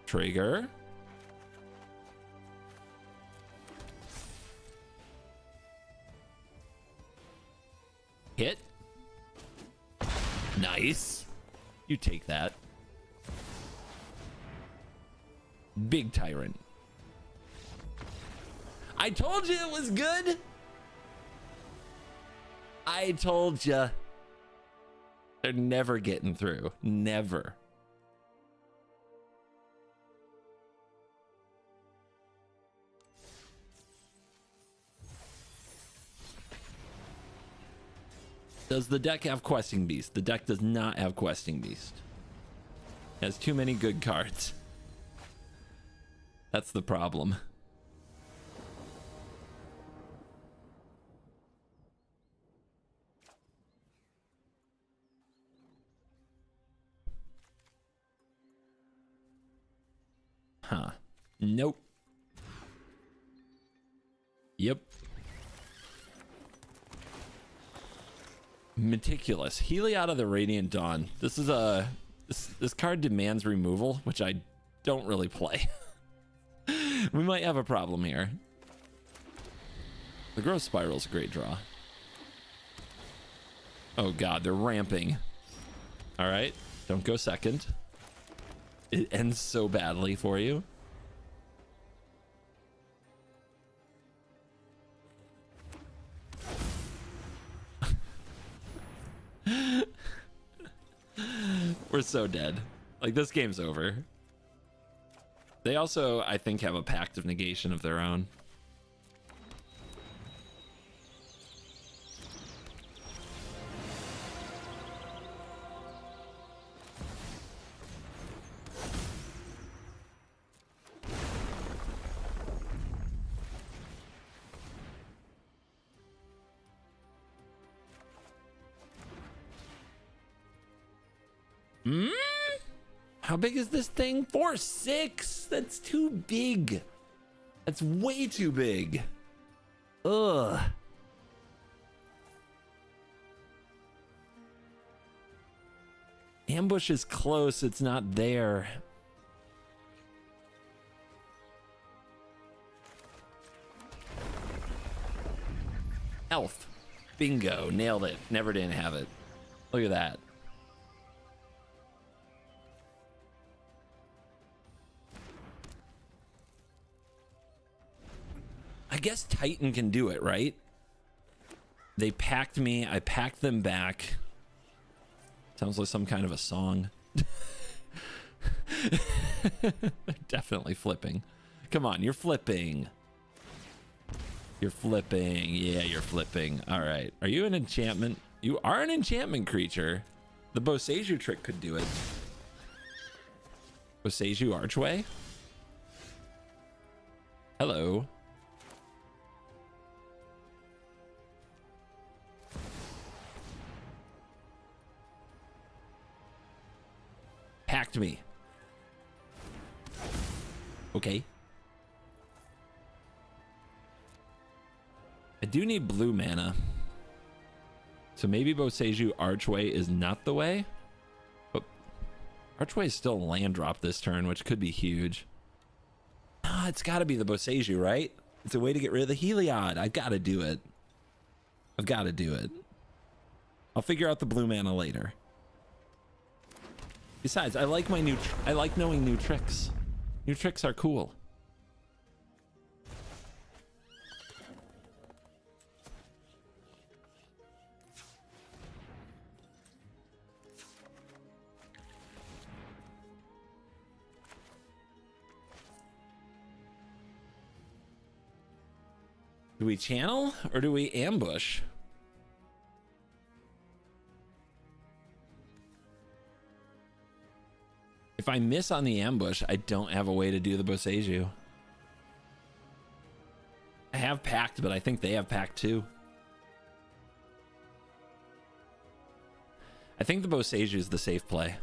Trigger. Hit. Nice. You take that. Big Tyrant. I told you it was good. I told you. They're never getting through. Never. Does the deck have Questing Beast? The deck does not have Questing Beast. It has too many good cards. That's the problem. Huh. Nope. Yep. Meticulous. Heliod of the Radiant Dawn. This is a this card demands removal, which I don't really play. We might have a problem here. The Growth Spiral's a great draw. Oh god, they're ramping. All right, don't go second. It ends so badly for you. We're so dead. Like, this game's over. They also, I think, have a Pact of Negation of their own. How big is this thing? 4/6. That's too big. That's way too big. Ugh. Ambush is close. It's not there. Elf. Bingo. Nailed it. Never didn't have it. Look at that. I guess Titan can do it, right? They packed me. I packed them back. Sounds like some kind of a song. They're definitely flipping. Come on, you're flipping. You're flipping. Yeah, you're flipping. All right. Are you an enchantment? You are an enchantment creature. The Boseiju trick could do it. Boseiju Archway? Hello. Packed me. Okay. I do need blue mana. So maybe Boseiju Archway is not the way. But Archway is still a land drop this turn, which could be huge. Ah, it's got to be the Boseiju, right? It's a way to get rid of the Heliod. I've got to do it. I've got to do it. I'll figure out the blue mana later. Besides, I like my I like knowing new tricks. New tricks are cool. Do we channel or do we ambush? If I miss on the ambush, I don't have a way to do the Boseiju. I have packed, but I think they have packed too. I think the Boseiju is the safe play.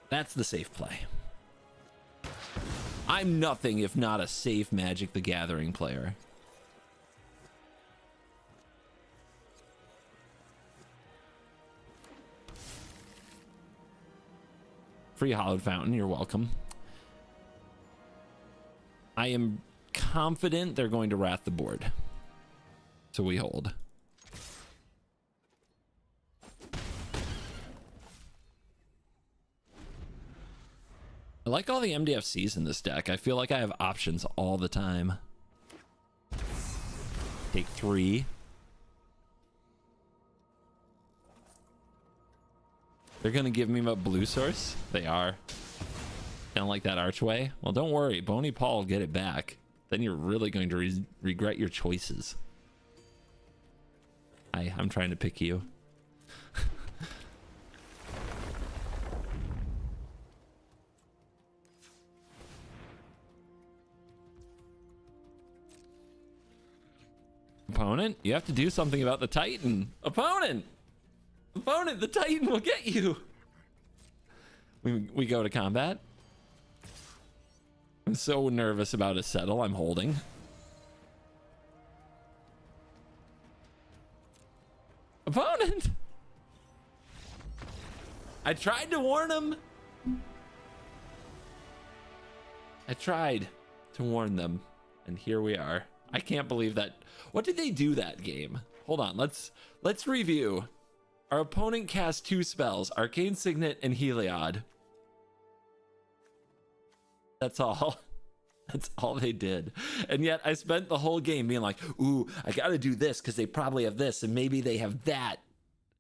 That's the safe play. I'm nothing if not a safe Magic the Gathering player. Free Hollowed Fountain, you're welcome. I am confident they're going to wrath the board. So we hold. I like all the MDFCs in this deck. I feel like I have options all the time. Take 3. They're gonna give me my blue source? They are. Don't like that archway? Well, don't worry. Boney Paul will get it back. Then you're really going to regret your choices. I'm trying to pick you. Opponent, you have to do something about the Titan. Opponent! Opponent, the Titan will get you. We go to combat. I'm so nervous about a settle. I'm holding. Opponent! I tried to warn him. I tried to warn them. And here we are. I can't believe that. What did they do that game? Hold on. Let's review. Our opponent cast 2 spells, Arcane Signet and Heliod. That's all. That's all they did. And yet I spent the whole game being like, ooh, I gotta do this because they probably have this and maybe they have that.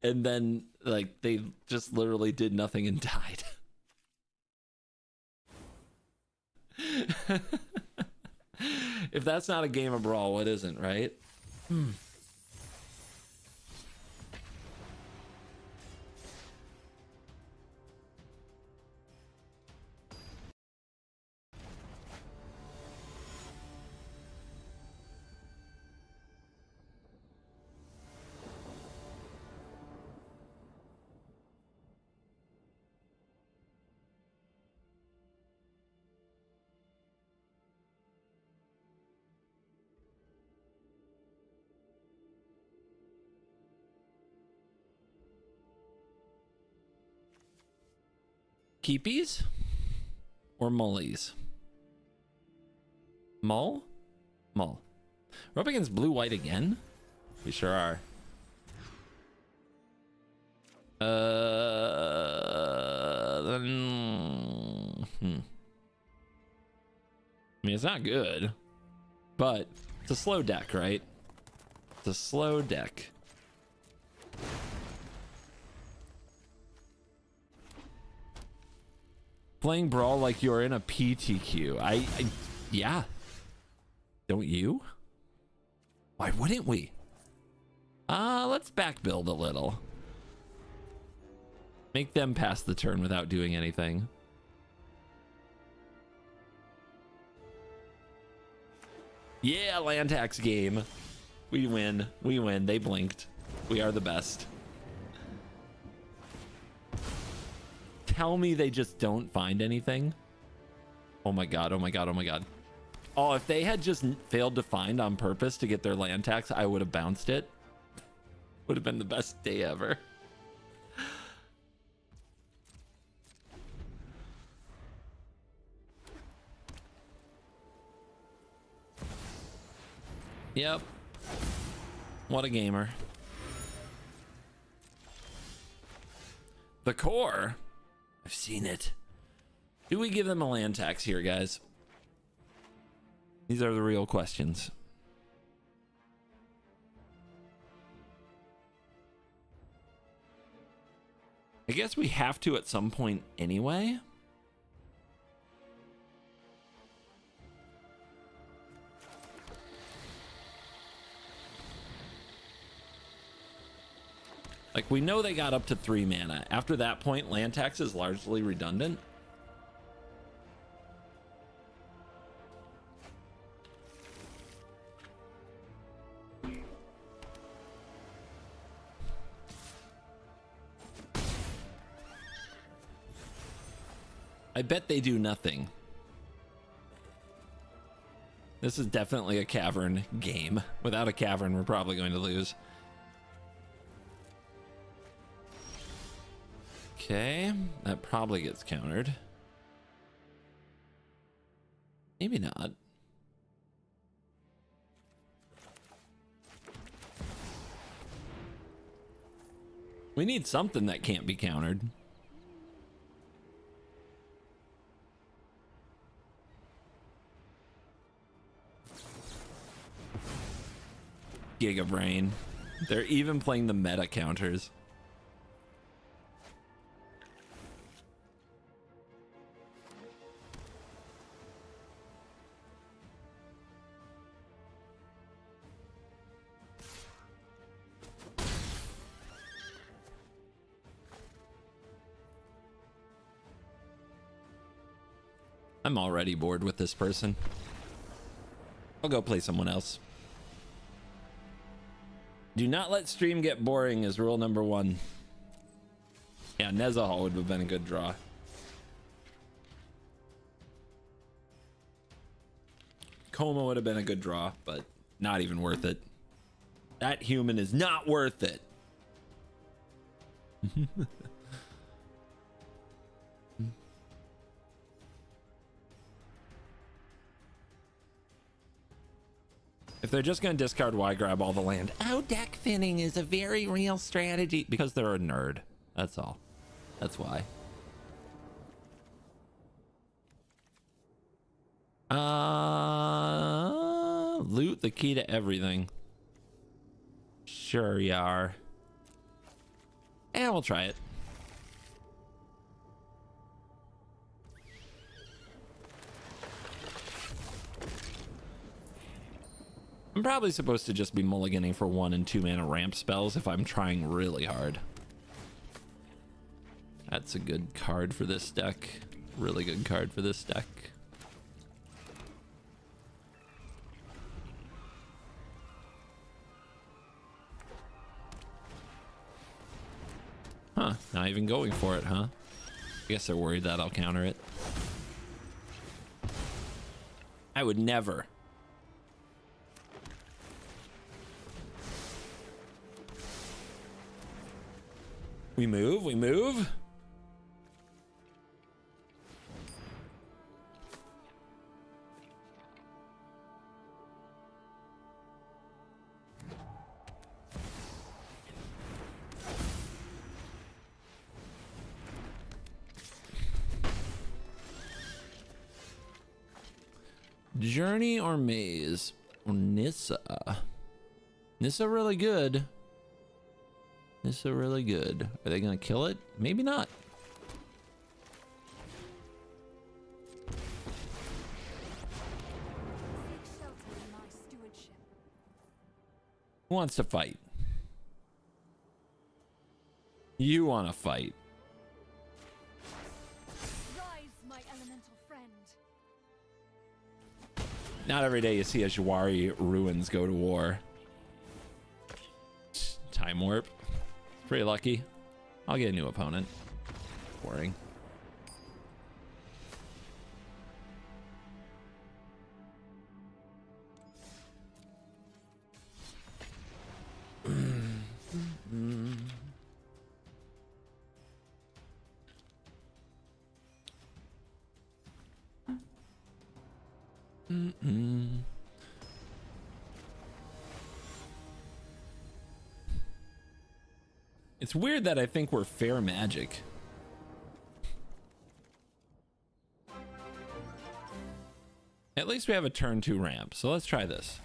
And then like they just literally did nothing and died. If that's not a game of Brawl, what isn't, right? Keepies or mullies? Mull? Mull. We're up against blue-white again? We sure are. I mean, it's not good, but it's a slow deck, right? It's a slow deck. Playing Brawl like you're in a PTQ. Yeah. Don't you? Why wouldn't we? Let's back build a little. Make them pass the turn without doing anything. Yeah, land tax game. We win. We win. They blinked. We are the best. Tell me they just don't find anything. Oh my god, oh my god, oh my god. Oh, if they had just failed to find on purpose to get their land tax, I would have bounced it. Would have been the best day ever. Yep. What a gamer. The core? I've seen it. Do we give them a land tax here, guys? These are the real questions. I guess we have to at some point anyway. Like, we know they got up to 3 mana. After that point, land tax is largely redundant. I bet they do nothing. This is definitely a cavern game. Without a cavern, we're probably going to lose. Okay, that probably gets countered. Maybe not. We need something that can't be countered. Giga Brain. They're even playing the meta counters. I'm already bored with this person. I'll go play someone else. Do not let stream get boring is rule number 1. Yeah, Nezahal would have been a good draw. Coma would have been a good draw, but not even worth it. That human is not worth it. If they're just going to discard Y, grab all the land. Oh, deck thinning is a very real strategy. Because they're a nerd. That's all. That's why. Loot the key to everything. Sure you are. And we'll try it. I'm probably supposed to just be mulliganing for 1 and 2 mana ramp spells if I'm trying really hard. That's a good card for this deck. Really good card for this deck. Huh, not even going for it, huh? I guess they're worried that I'll counter it. I would never. We move, we move. Journey or Maze or Nissa? Nissa really good. Nissa really good. Are they gonna kill it? Maybe not. Who wants to fight? You want to fight. Rise, my elemental friend. Not every day you see a Jawari ruins go to war. Time warp. Pretty lucky. I'll get a new opponent. Boring. It's weird that I think we're fair magic. At least we have a turn 2 ramp, so let's try this.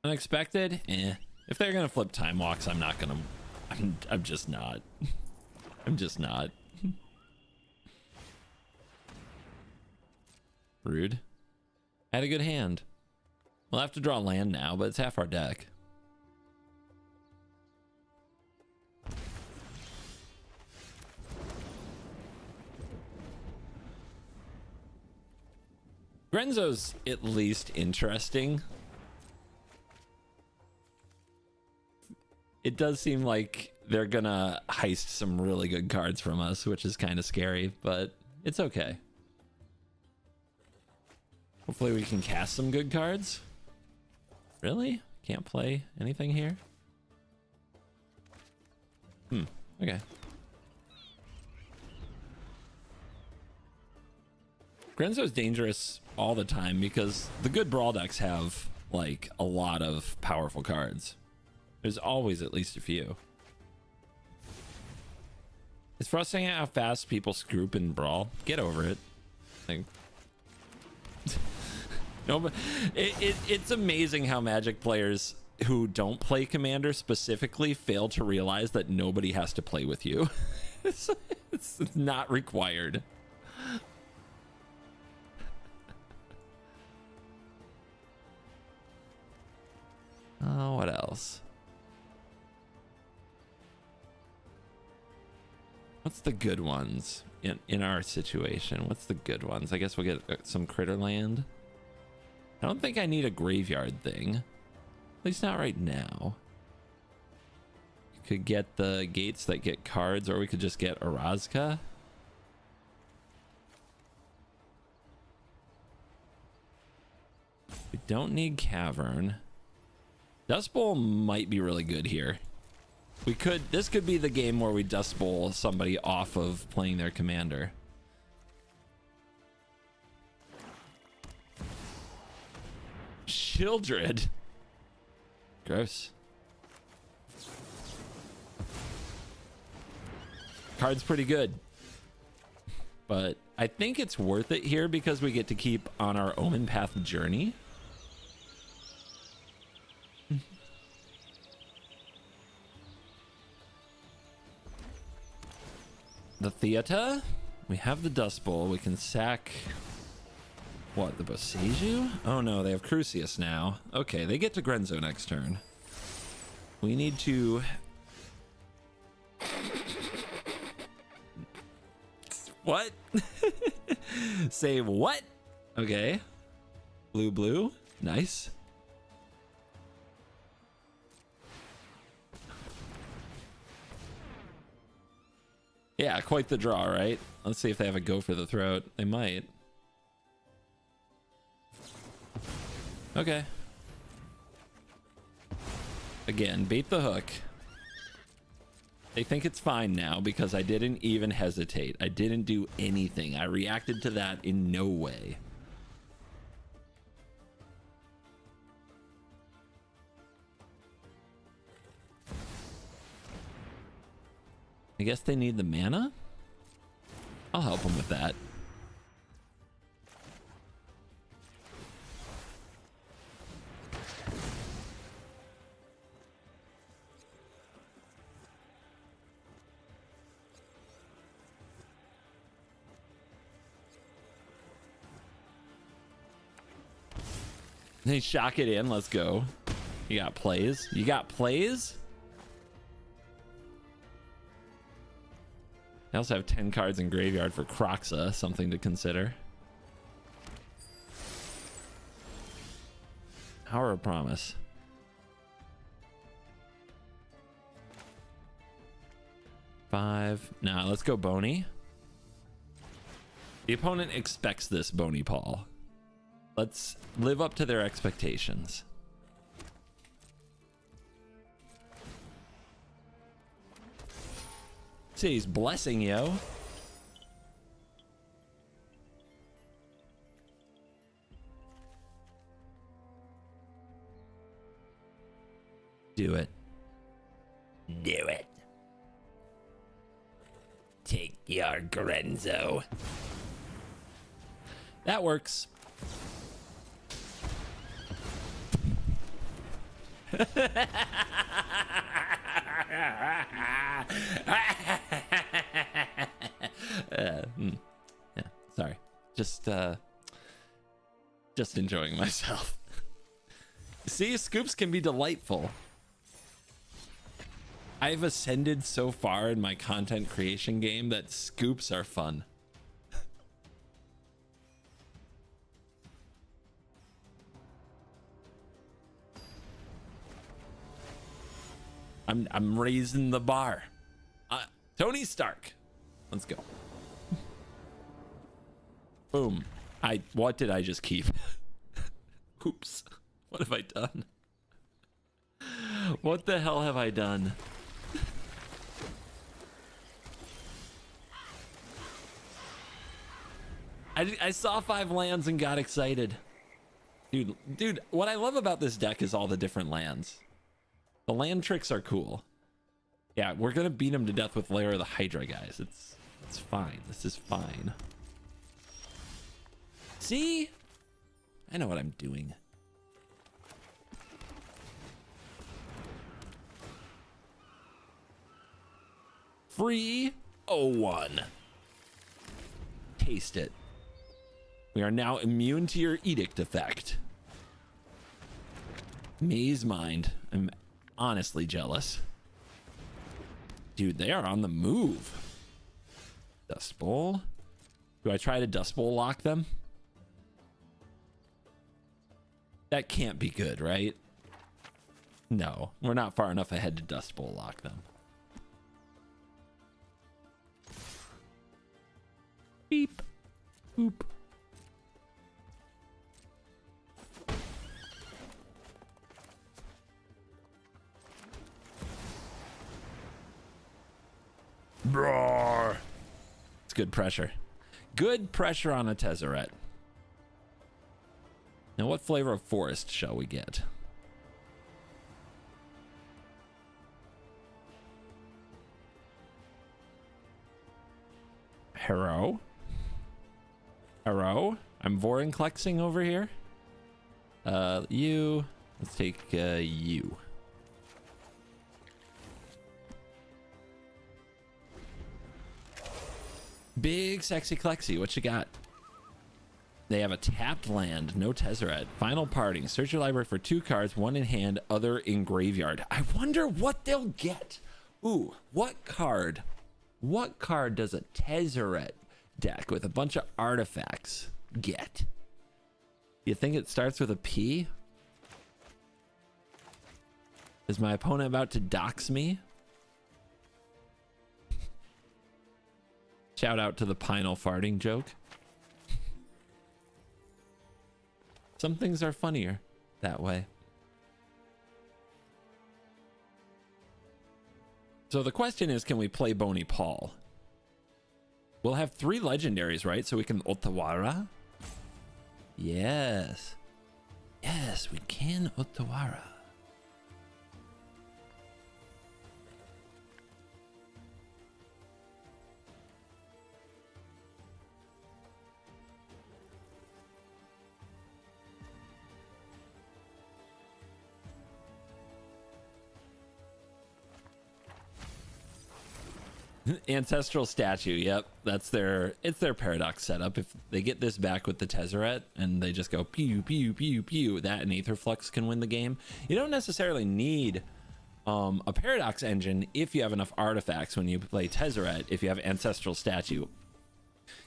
Unexpected? Eh. If they're gonna flip time walks, I'm not gonna. I'm just not. I'm just not. Rude. Had a good hand. We'll have to draw land now, but it's half our deck. Grenzo's at least interesting. It does seem like they're gonna heist some really good cards from us, which is kind of scary, but it's okay. Hopefully we can cast some good cards. Really? Can't play anything here? Okay. Grenzo's dangerous all the time because the good Brawl decks have, like, a lot of powerful cards. There's always at least a few. It's frustrating how fast people group in Brawl. Get over it. Like, no, but it's amazing how Magic players who don't play Commander specifically fail to realize that nobody has to play with you. it's not required. Oh, what else? What's the good ones in our situation? What's the good ones? I guess we'll get some critter land. I don't think I need a graveyard thing. At least not right now. You could get the gates that get cards, or we could just get Orazka. We don't need Cavern. Dust Bowl might be really good here. This could be the game where we Dust Bowl somebody off of playing their commander. Childred. Gross. Card's pretty good. But I think it's worth it here because we get to keep on our Omen Path journey. The theater. We have the Dust Bowl. We can sack... What, the Boseiju? Oh no, they have Crucius now. Okay, they get to Grenzo next turn. We need to... What? Say what? Okay. Blue, blue. Nice. Yeah, quite the draw, right? Let's see if they have a go for the throat. They might. Okay. Again, bait the hook. They think it's fine now because I didn't even hesitate. I didn't do anything. I reacted to that in no way. I guess they need the mana? I'll help them with that. They shock it in. Let's go. You got plays? You got plays? I also have 10 cards in graveyard for Croxa, something to consider. Hour of Promise. Five. Nah, let's go Bonny. The opponent expects this, Boney Paul. Let's live up to their expectations. See, he's blessing, yo. Do it. Do it. Take Yar Grenzo. That works. Yeah, sorry. Just enjoying myself. See, scoops can be delightful. I've ascended so far in my content creation game that scoops are fun. I'm raising the bar. Tony Stark. Let's go. Boom. What did I just keep? Oops. What have I done? What the hell have I done? I saw 5 lands and got excited. Dude, what I love about this deck is all the different lands. The land tricks are cool. Yeah, we're gonna beat him to death with Lair of the Hydra, guys. It's fine. This is fine. See? I know what I'm doing. Free 01. Taste it. We are now immune to your edict effect. Maze Mind. I'm honestly jealous. Dude, they are on the move. Dust Bowl. Do I try to Dust Bowl lock them? That can't be good, right? No, we're not far enough ahead to Dust Bowl lock them. Beep. Boop. Brawl. It's good pressure. Good pressure on a Tezzeret. Now, what flavor of forest shall we get? Hero. Hero. I'm Vorinclexing over here. You. Let's take you. Big sexy Clexy, what you got? They have a tapped land, no Tezzeret. Final parting. Search your library for 2 cards, 1 in hand, other in graveyard. I wonder what they'll get. Ooh, what card? What card does a Tezzeret deck with a bunch of artifacts get? You think it starts with a P? Is my opponent about to dox me? Shout out to the Pinal farting joke. Some things are funnier that way. So the question is, can we play Boney Paul? We'll have 3 legendaries, right? So we can Otawara. Yes. Yes, we can Otawara. Ancestral statue, yep, it's their paradox setup. If they get this back with the Tezzeret and they just go pew pew pew pew, that and Aetherflux can win the game. You don't necessarily need a paradox engine if you have enough artifacts when you play Tezzeret. If you have ancestral statue,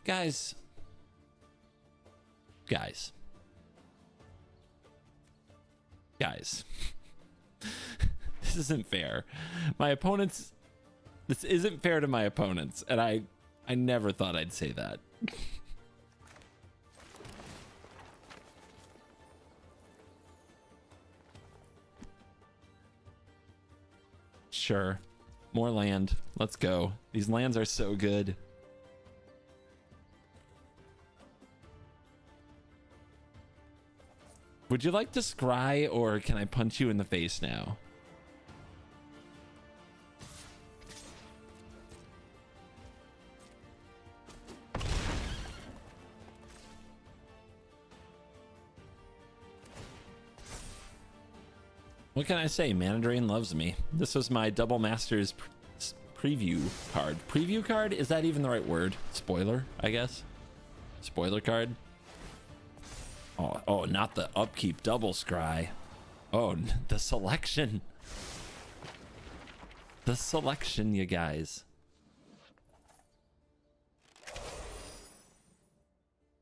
guys, this isn't fair. This isn't fair to my opponents, and I never thought I'd say that. Sure. More land. Let's go. These lands are so good. Would you like to scry, or can I punch you in the face now? What can I say? Mana Drain loves me. This was my Double Masters preview card. Preview card? Is that even the right word? Spoiler, I guess. Spoiler card. Oh, not the upkeep double scry. Oh, the selection. The selection, you guys.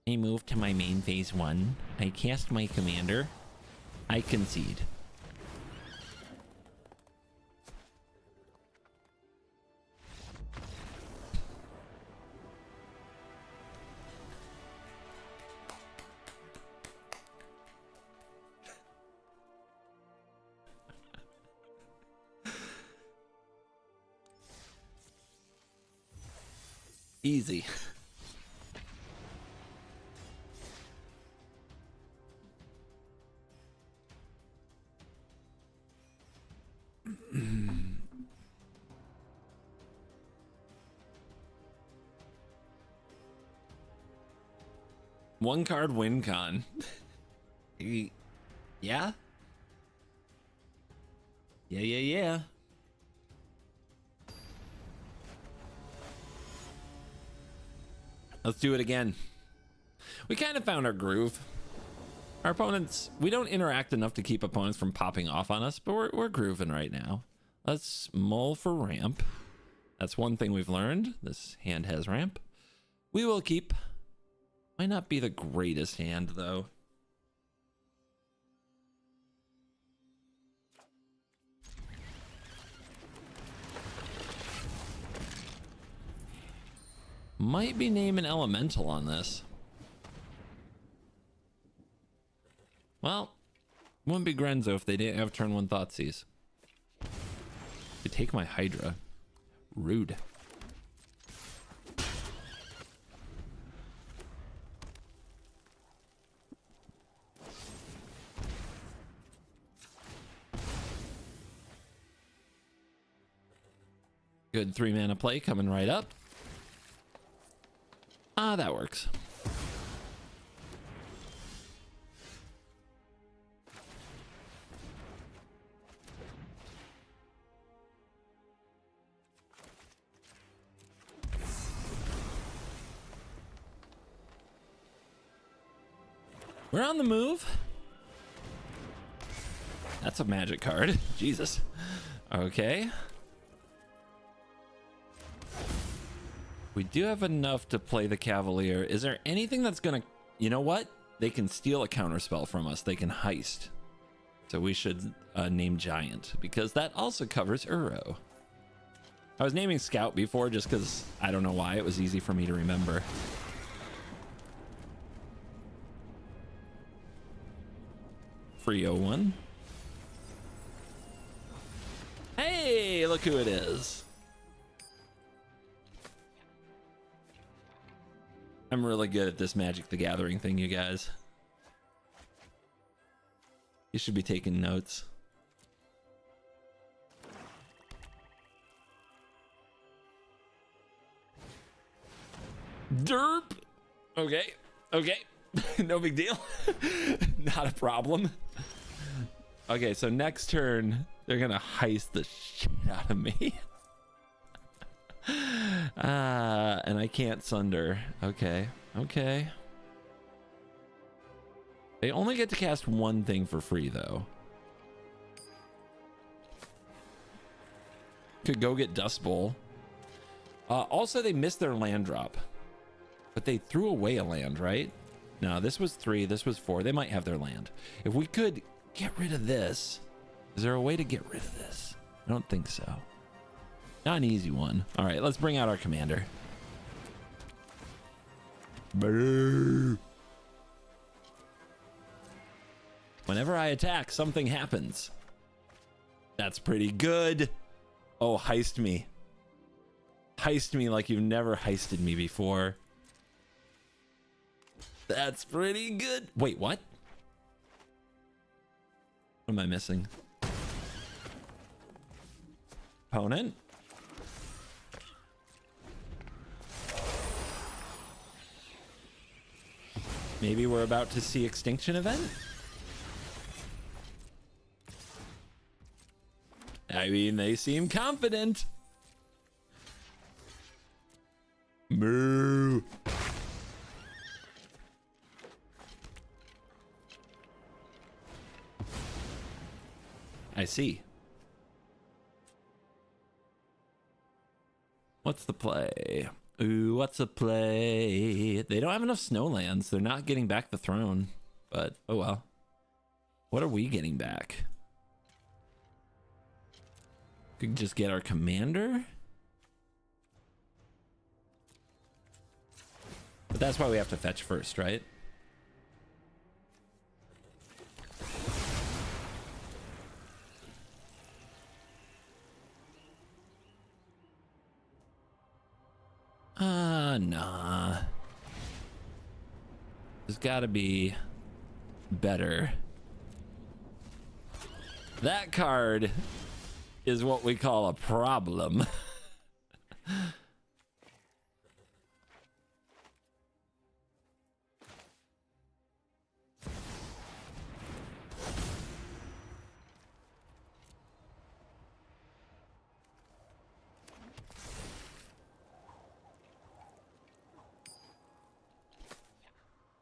I move to my main phase 1. I cast my commander. I concede. Easy. One card win con. Yeah? Yeah. Let's do it again. We kind of found our groove. Our opponents, we don't interact enough to keep opponents from popping off on us, but we're grooving right now. Let's mull for ramp. That's one thing we've learned. This hand has ramp. We will keep. Might not be the greatest hand, though. Might be name an elemental on this. Well, wouldn't be Grenzo if they didn't have turn 1 Thoughtseize. They take my Hydra. Rude. Good 3 mana play coming right up. Ah, that works. We're on the move. That's a magic card. Jesus. Okay. We do have enough to play the Cavalier. Is there anything that's gonna... You know what? They can steal a counterspell from us. They can heist. So we should name Giant, because that also covers Uro. I was naming Scout before just because I don't know why. It was easy for me to remember. Free 01. Hey, look who it is. I'm really good at this Magic the Gathering thing, you guys. You should be taking notes. Derp. Okay. No big deal. Not a problem. Okay, so next turn, they're gonna heist the shit out of me. And I can't Sunder. Okay. They only get to cast one thing for free, though. Could go get Dust Bowl. Also, they missed their land drop. But they threw away a land, right? No, this was 3, this was 4. They might have their land. If we could get rid of this. Is there a way to get rid of this? I don't think so. Not an easy one. All right, let's bring out our commander. Brrr. Whenever I attack, something happens. That's pretty good. Oh, heist me. Heist me like you've never heisted me before. That's pretty good. Wait, what? What am I missing? Opponent? Maybe we're about to see Extinction Event? I mean, they seem confident. Moo. I see. What's the play? Ooh, what's the play? They don't have enough snowlands. They're not getting back the throne, but oh well. What are we getting back? Could just get our commander? But that's why we have to fetch first, right? Nah. There's gotta be better. That card is what we call a problem.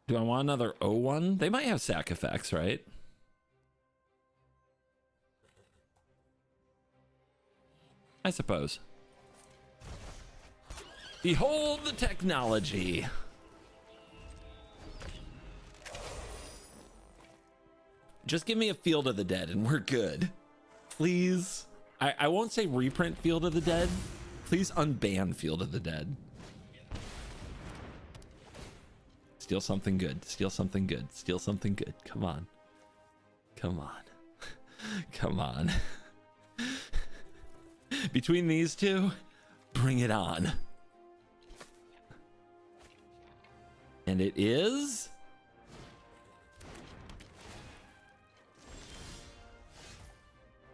Do I want another O1? They might have sack effects, right? I suppose. Behold the technology. Just give me a Field of the Dead and we're good. Please. I won't say reprint Field of the Dead. Please unban Field of the Dead. Steal something good. Steal something good. Steal something good. Come on. Come on. Come on. Between these two, bring it on. And it is...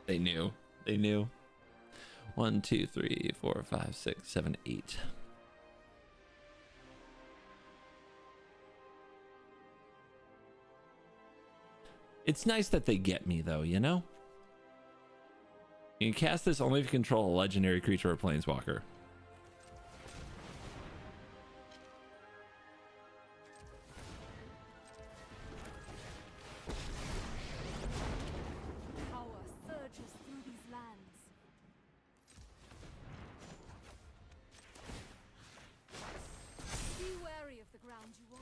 They knew. They knew. 1, 2, 3, 4, 5, 6, 7, 8. It's nice that they get me, though, you know? You can cast this only if you control a legendary creature or planeswalker. Power surges through these lands. Be wary of the ground you walk.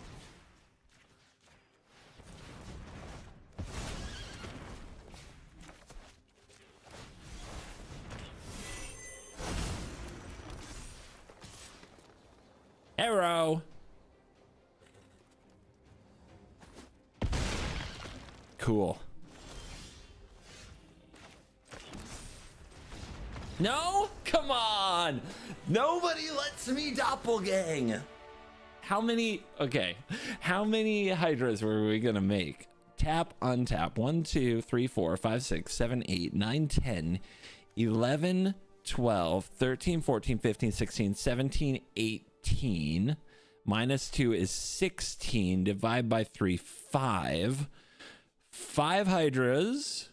Arrow. Cool. No? Come on. Nobody lets me doppelgang. How many? Okay. How many Hydras were we going to make? Tap, untap. 1, 2, 3, 4, 5, 6, 7, 8, 9, 10, 11, 12, 13, 14, 15, 16, 17, 18. Minus 2 is 16. Divide by 3, 5. 5 Hydras.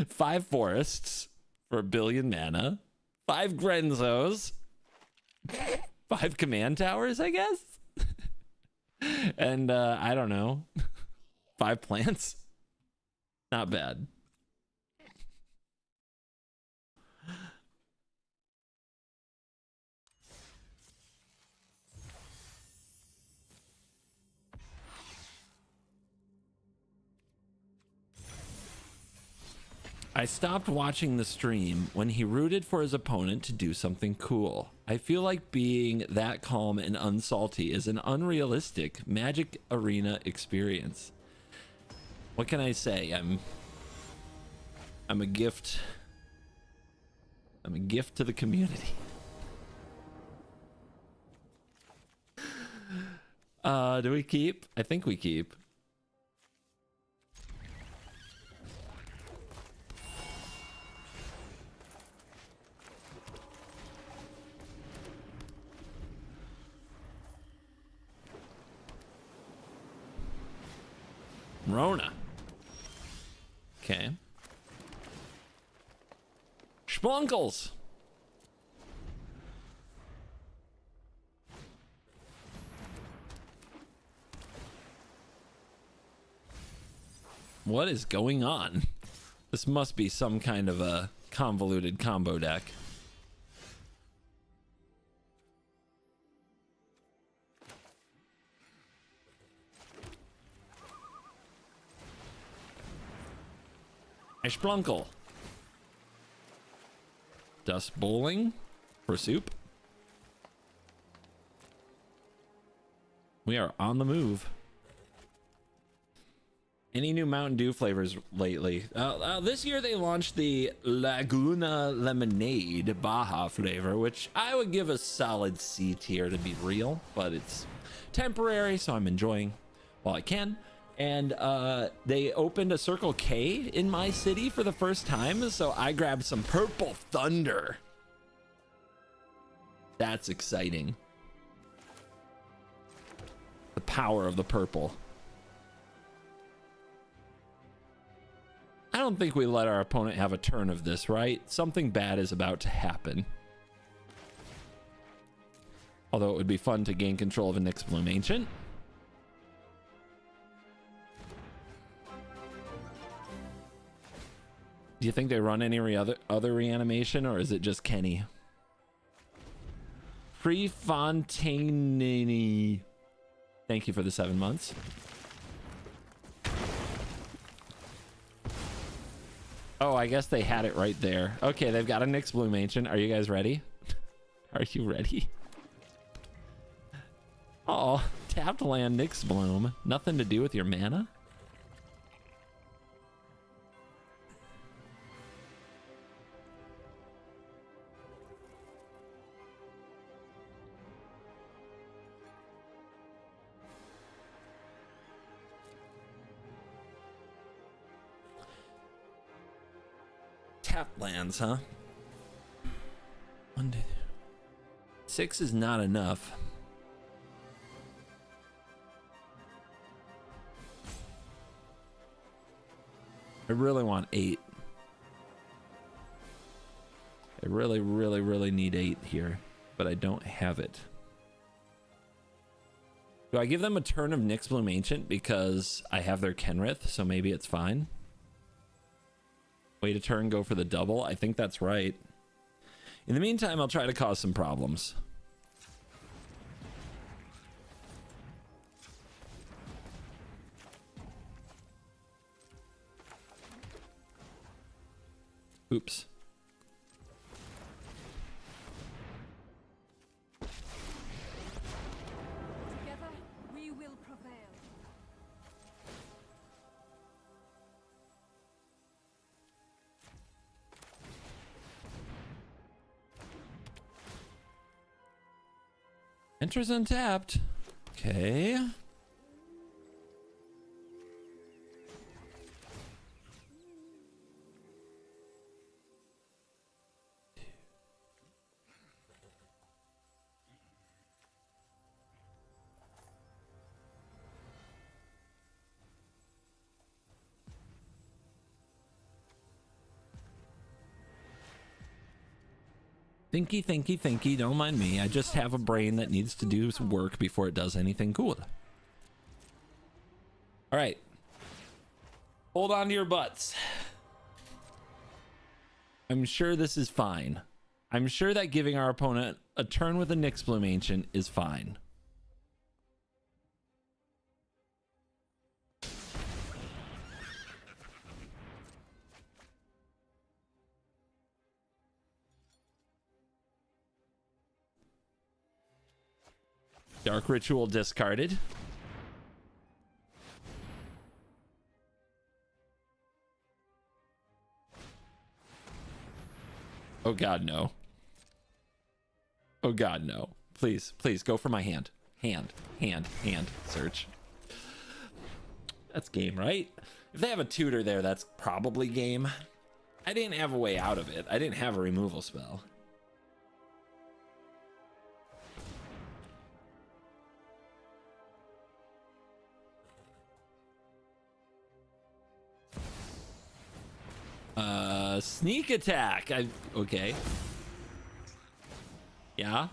5 Forests for 1 billion mana. 5 Grenzos. 5 Command Towers, I guess. And I don't know. 5 plants. Not bad. I stopped watching the stream when he rooted for his opponent to do something cool. I feel like being that calm and unsalty is an unrealistic Magic Arena experience. What can I say? I'm a gift. I'm a gift to the community. Do we keep? I think we keep. Rona. Okay. Splunkles. What is going on? This must be some kind of a convoluted combo deck. A Splunkle. Dust Bowling for soup. We are on the move. Any new Mountain Dew flavors lately? This year they launched the Laguna Lemonade Baja flavor, which I would give a solid C tier to be real, but it's temporary, so I'm enjoying while I can. And they opened a Circle K in my city for the first time, so I grabbed some Purple Thunder. That's exciting. The power of the purple. I don't think we let our opponent have a turn of this, right? Something bad is about to happen. Although it would be fun to gain control of a Nyx Bloom Ancient. Do you think they run any other reanimation, or is it just Kenny? Prefontaine. Thank you for the 7 months. Oh, I guess they had it right there. Okay, they've got a Nyx Bloom Ancient. Are you guys ready? Are you ready? Oh, tapped land Nyx Bloom. Nothing to do with your mana? Tap lands, huh? 1, 2, 6 is not enough. I really want 8. I really need 8 here, but I don't have it. Do I give them a turn of Nyx Bloom Ancient because I have their Kenrith, so maybe it's fine? Wait a turn, go for the double. I think that's right. In the meantime, I'll try to cause some problems. Oops. Together, we will prevail. Enters untapped. Okay. Thinky, don't mind me. I just have a brain that needs to do some work before it does anything cool. All right. Hold on to your butts. I'm sure this is fine. I'm sure that giving our opponent a turn with a Nyx Bloom Ancient is fine. Dark Ritual discarded. Oh God, no. Oh God, no. Please, please go for my hand. Hand. Search. That's game, right? If they have a tutor there, that's probably game. I didn't have a way out of it. I didn't have a removal spell. Sneak attack. Okay. Yeah.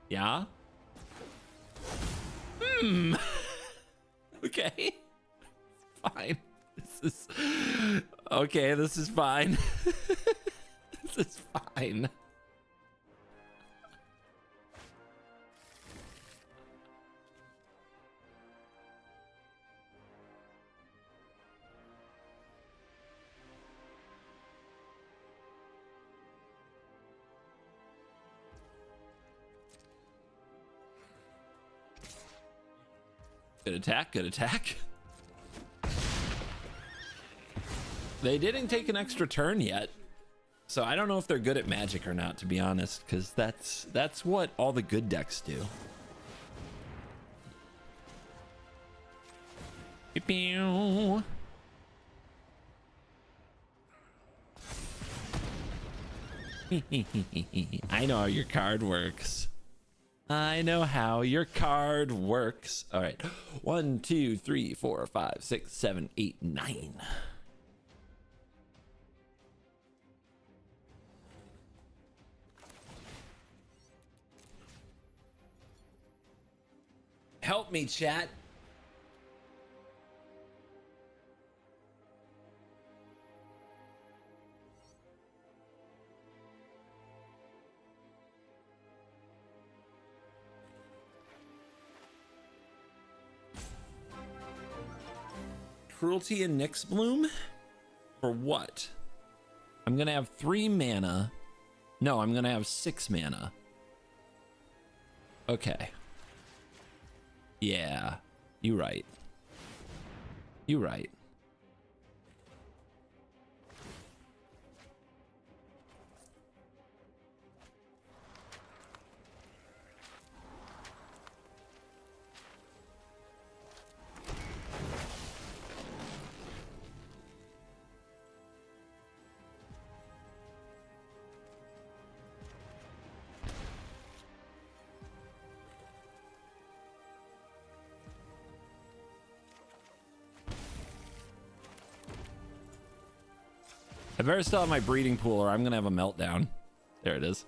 Yeah. Okay. Fine. This is okay. This is fine. This is fine. Good attack, good attack. They didn't take an extra turn yet. So I don't know if they're good at magic or not, to be honest, because that's what all the good decks do. Pew. I know how your card works. I know how your card works. All right. 1, 2, 3, 4, 5, 6, 7, 8, 9. Help me, chat. Cruelty and Nyx Bloom? For what? I'm gonna have 3 mana. No, I'm gonna have 6 mana. Okay. Yeah, you right. You right. I better still have my breeding pool or I'm gonna have a meltdown. There it is.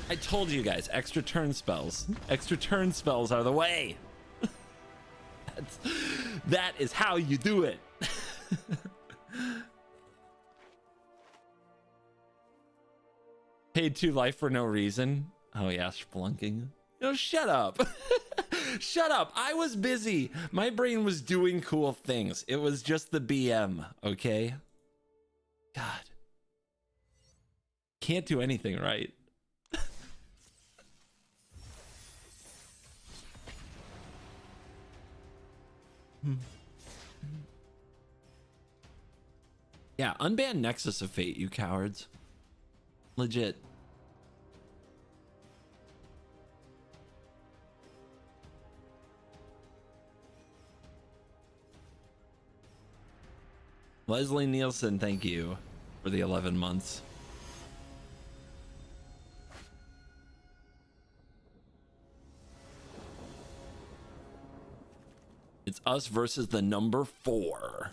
I told you guys, extra turn spells. Extra turn spells are the way. That is how you do it. Paid 2 life for no reason. Oh yeah, splunking. No, shut up. Shut up. I was busy. My brain was doing cool things. It was just the BM, okay? God. Can't do anything right. Yeah, unban Nexus of Fate, you cowards. Legit. Leslie Nielsen, thank you for the 11 months. It's us versus the number 4.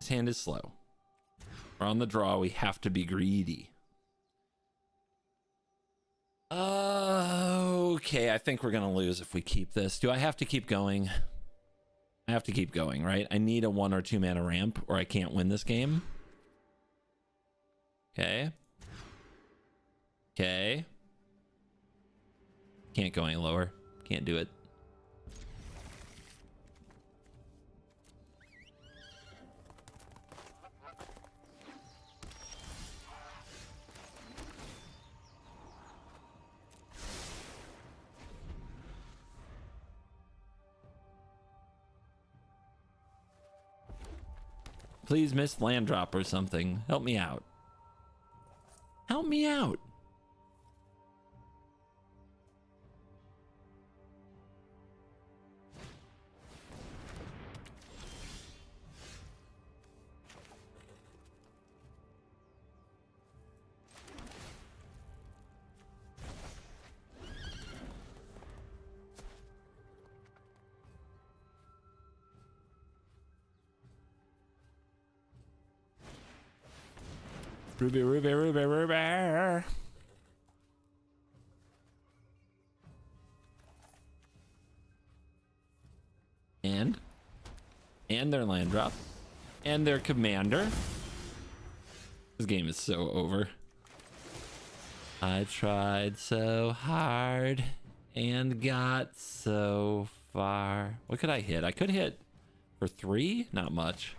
His hand is slow. We're on the draw. We have to be greedy. Okay, I think we're going to lose if we keep this. Do I have to keep going? I have to keep going, right? I need a 1 or 2 mana ramp or I can't win this game. Okay. Okay. Can't go any lower. Can't do it. Please miss land drop or something. Help me out. Help me out. Ruby, Ruby, Ruby, Ruby. And their land drop. And their commander. This game is so over. I tried so hard and got so far. What could I hit? I could hit for 3? Not much.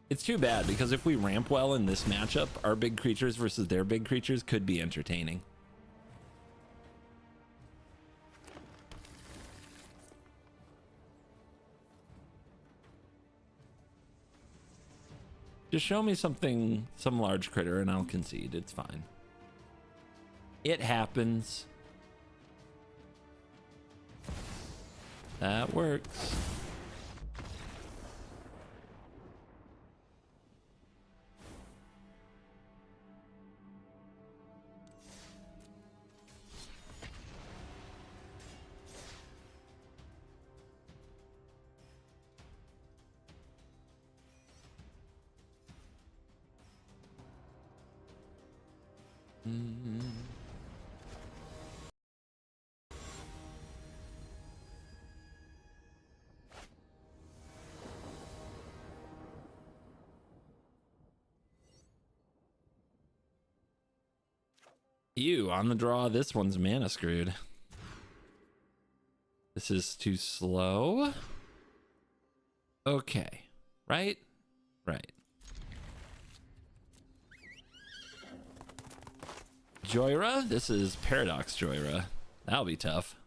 It's too bad because if we ramp well in this matchup, our big creatures versus their big creatures could be entertaining. Just show me something, some large critter, and I'll concede. It's fine. It happens. That works. You on the draw. This one's mana screwed. This is too slow. Okay. Right? Right. Joyra? This is Paradox Joyra. That'll be tough.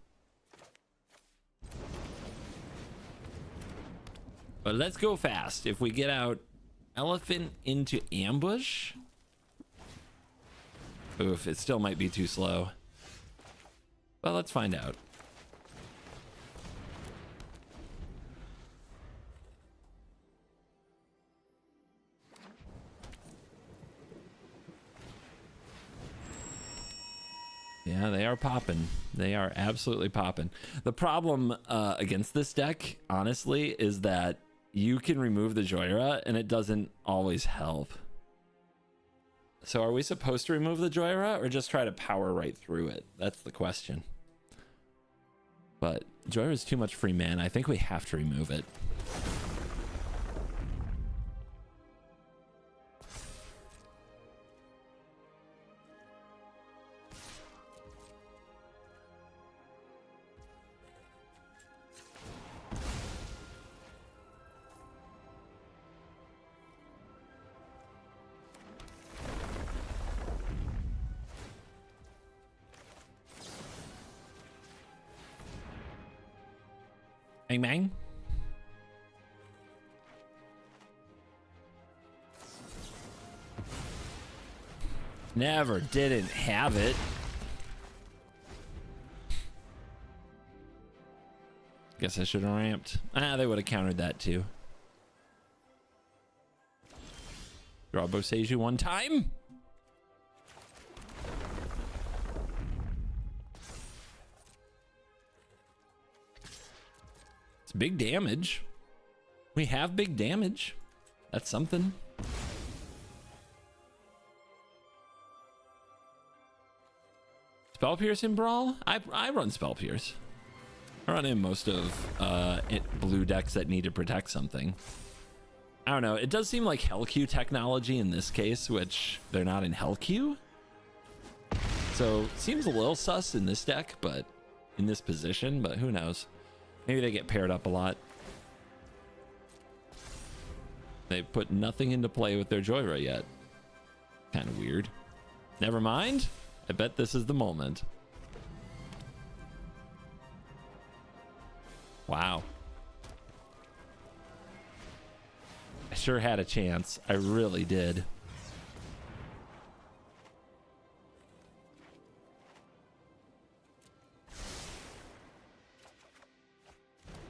But let's go fast. If we get out Elephant into ambush. Oof, it still might be too slow. Well, let's find out. Yeah, they are popping. They are absolutely popping. The problem against this deck, honestly, is that you can remove the Joyra and it doesn't always help. So are we supposed to remove the Joyra or just try to power right through it? That's the question. But Joyra is too much free mana. I think we have to remove it. Bang bang. Never didn't have it. Guess I should have ramped. Ah, they would have countered that too. Draw Boseiju one time. Big damage. We have big damage. That's something. Spell Pierce in Brawl? I run Spell Pierce. I run in most of blue decks that need to protect something. I don't know. It does seem like Hell Q technology in this case, which they're not in Hell Q. So seems a little sus in this deck, but in this position, but who knows? Maybe they get paired up a lot. They put nothing into play with their Joyra yet. Kind of weird. Never mind. I bet this is the moment. Wow. I sure had a chance. I really did.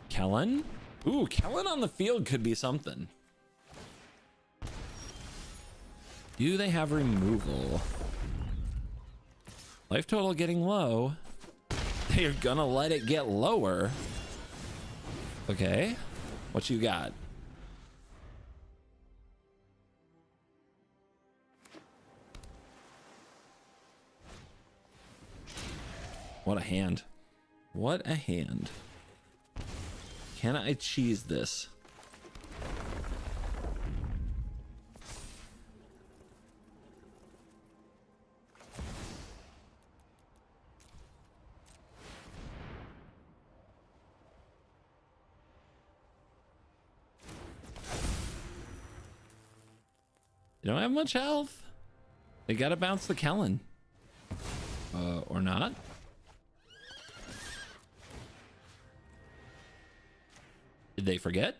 Kellen? Ooh, Kellen on the field could be something. Do they have removal? Life total getting low. They're gonna let it get lower. Okay. What you got? What a hand. What a hand. Can I cheese this? They don't have much health. They gotta bounce the Kellen. Or not. Did they forget?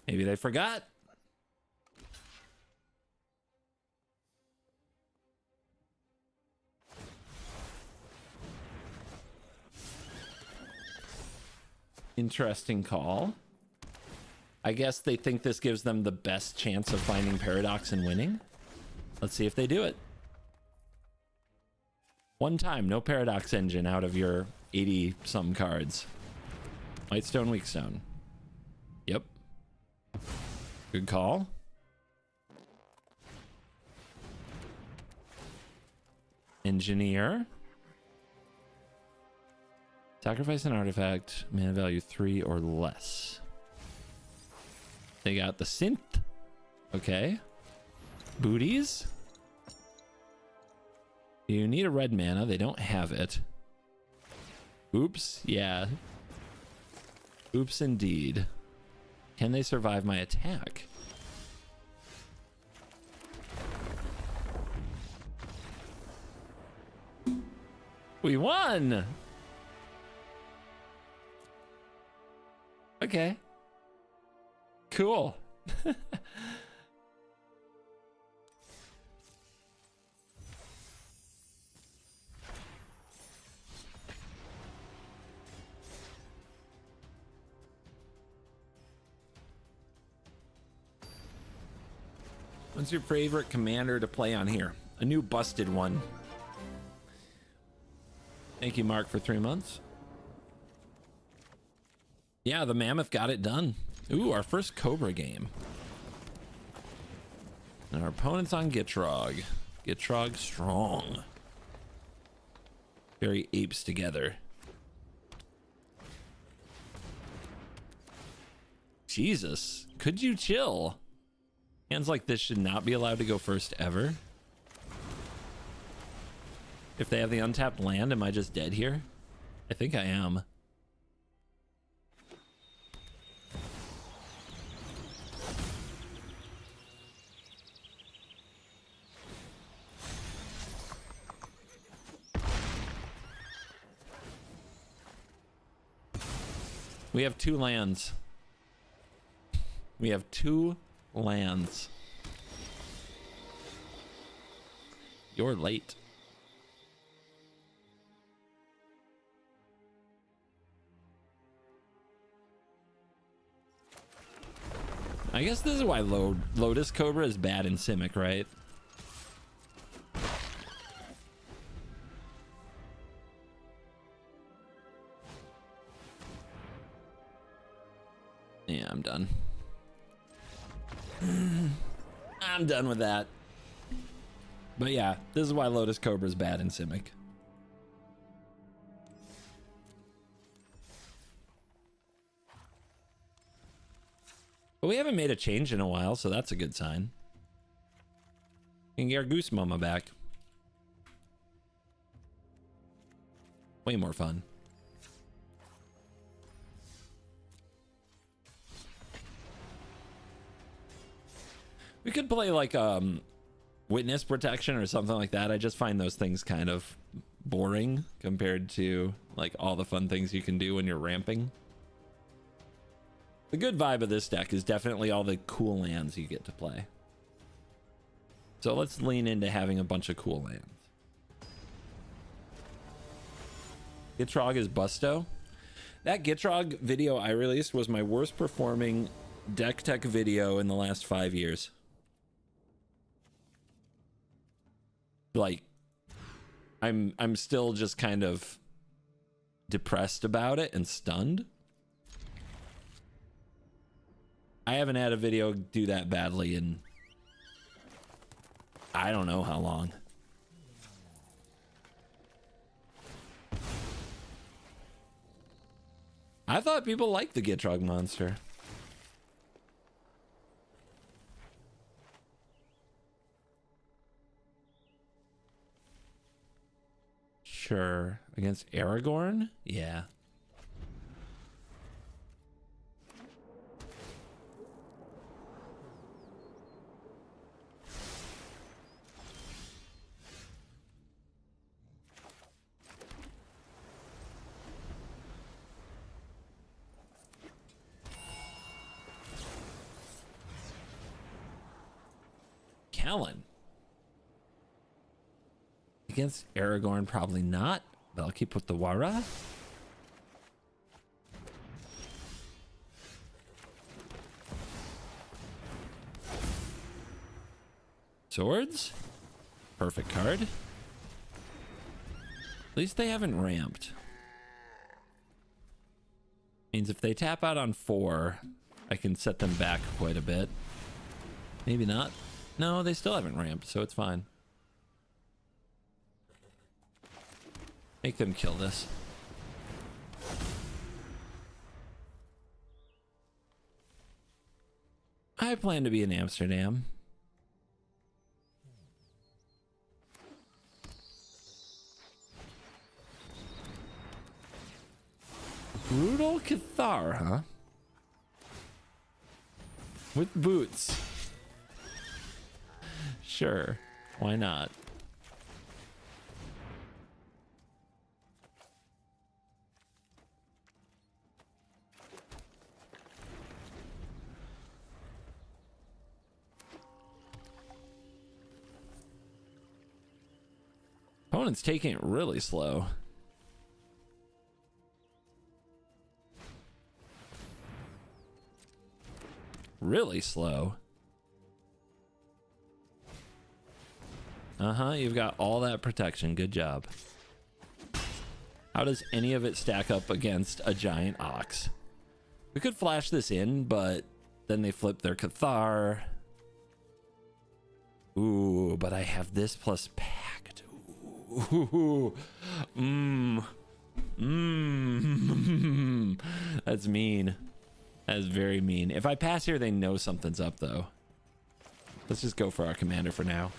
Maybe they forgot. Interesting call. I guess they think this gives them the best chance of finding Paradox and winning. Let's see if they do it. One time, no Paradox engine out of your 80-something cards. Whitestone, Weakstone. Yep. Good call. Engineer. Sacrifice an artifact, mana value 3 or less. They got the synth. Okay. Booties. You need a red mana. They don't have it. Oops. Yeah. Oops, indeed. Can they survive my attack? We won! Okay. Cool. What's your favorite commander to play on here? A new busted one. Thank you, Mark, for 3 months. Yeah, the Mammoth got it done. Ooh, our first Cobra game. And our opponent's on Gitrog. Gitrog strong. Very apes together. Jesus, could you chill? Hands like this should not be allowed to go first ever. If they have the untapped land, am I just dead here? I think I am. We have 2 lands. We have 2 lands. You're late. I guess this is why Lotus Cobra is bad in Simic, right? Yeah, I'm done. I'm done with that. But yeah, this is why Lotus Cobra is bad in Simic. But we haven't made a change in a while, so that's a good sign. We can get our Goose Mama back. Way more fun. We could play like witness protection or something like that. I just find those things kind of boring compared to like all the fun things you can do when you're ramping. The good vibe of this deck is definitely all the cool lands you get to play. So let's lean into having a bunch of cool lands. Gitrog is Busto. That Gitrog video I released was my worst performing deck tech video in the last 5 years. Like, I'm still just kind of depressed about it and stunned. I haven't had a video do that badly in I don't know how long. I thought people liked the Gitrog monster. Sure. Against Aragorn? Yeah. Callan. Against Aragorn, probably not. But I'll keep with the Wara. Swords. Perfect card. At least they haven't ramped. Means if they tap out on 4, I can set them back quite a bit. Maybe not. No, they still haven't ramped, so it's fine. Make them kill this. I plan to be in Amsterdam. Brutal Cathar, huh? With boots. Sure, why not? Opponent's taking it really slow. Really slow. Uh-huh, you've got all that protection. Good job. How does any of it stack up against a giant ox? We could flash this in, but then they flip their Cathar. Ooh, but I have this plus pact. Ooh. That's mean. That is very mean. If I pass here, they know something's up, though. Let's just go for our commander for now.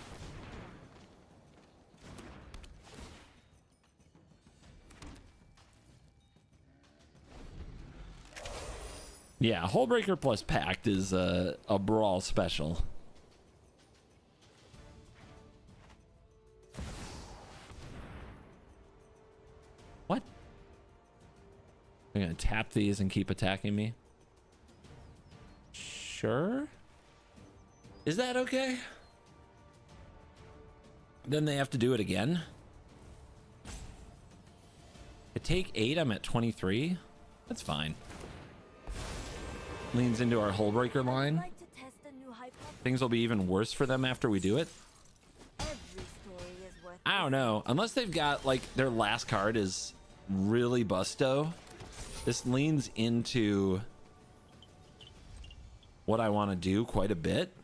Yeah, Hullbreaker plus Pact is a Brawl special. What? They're gonna tap these and keep attacking me? Sure. Is that okay? Then they have to do it again? I take 8, I'm at 23. That's fine. Leans into our Hullbreaker line. Like to test a new hypothesis? Things will be even worse for them after we do it. Every story is worth I don't know. Unless they've got, like, their last card is really busto. This leans into what I want to do quite a bit.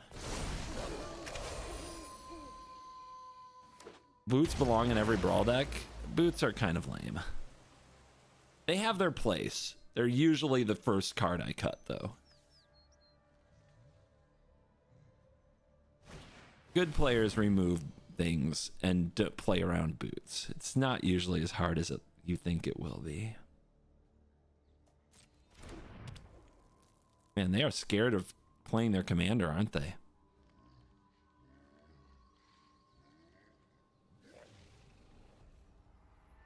Boots belong in every Brawl deck. Boots are kind of lame. They have their place. They're usually the first card I cut, though. Good players remove things and play around boots. It's not usually as hard as you think it will be. Man, they are scared of playing their commander, aren't they?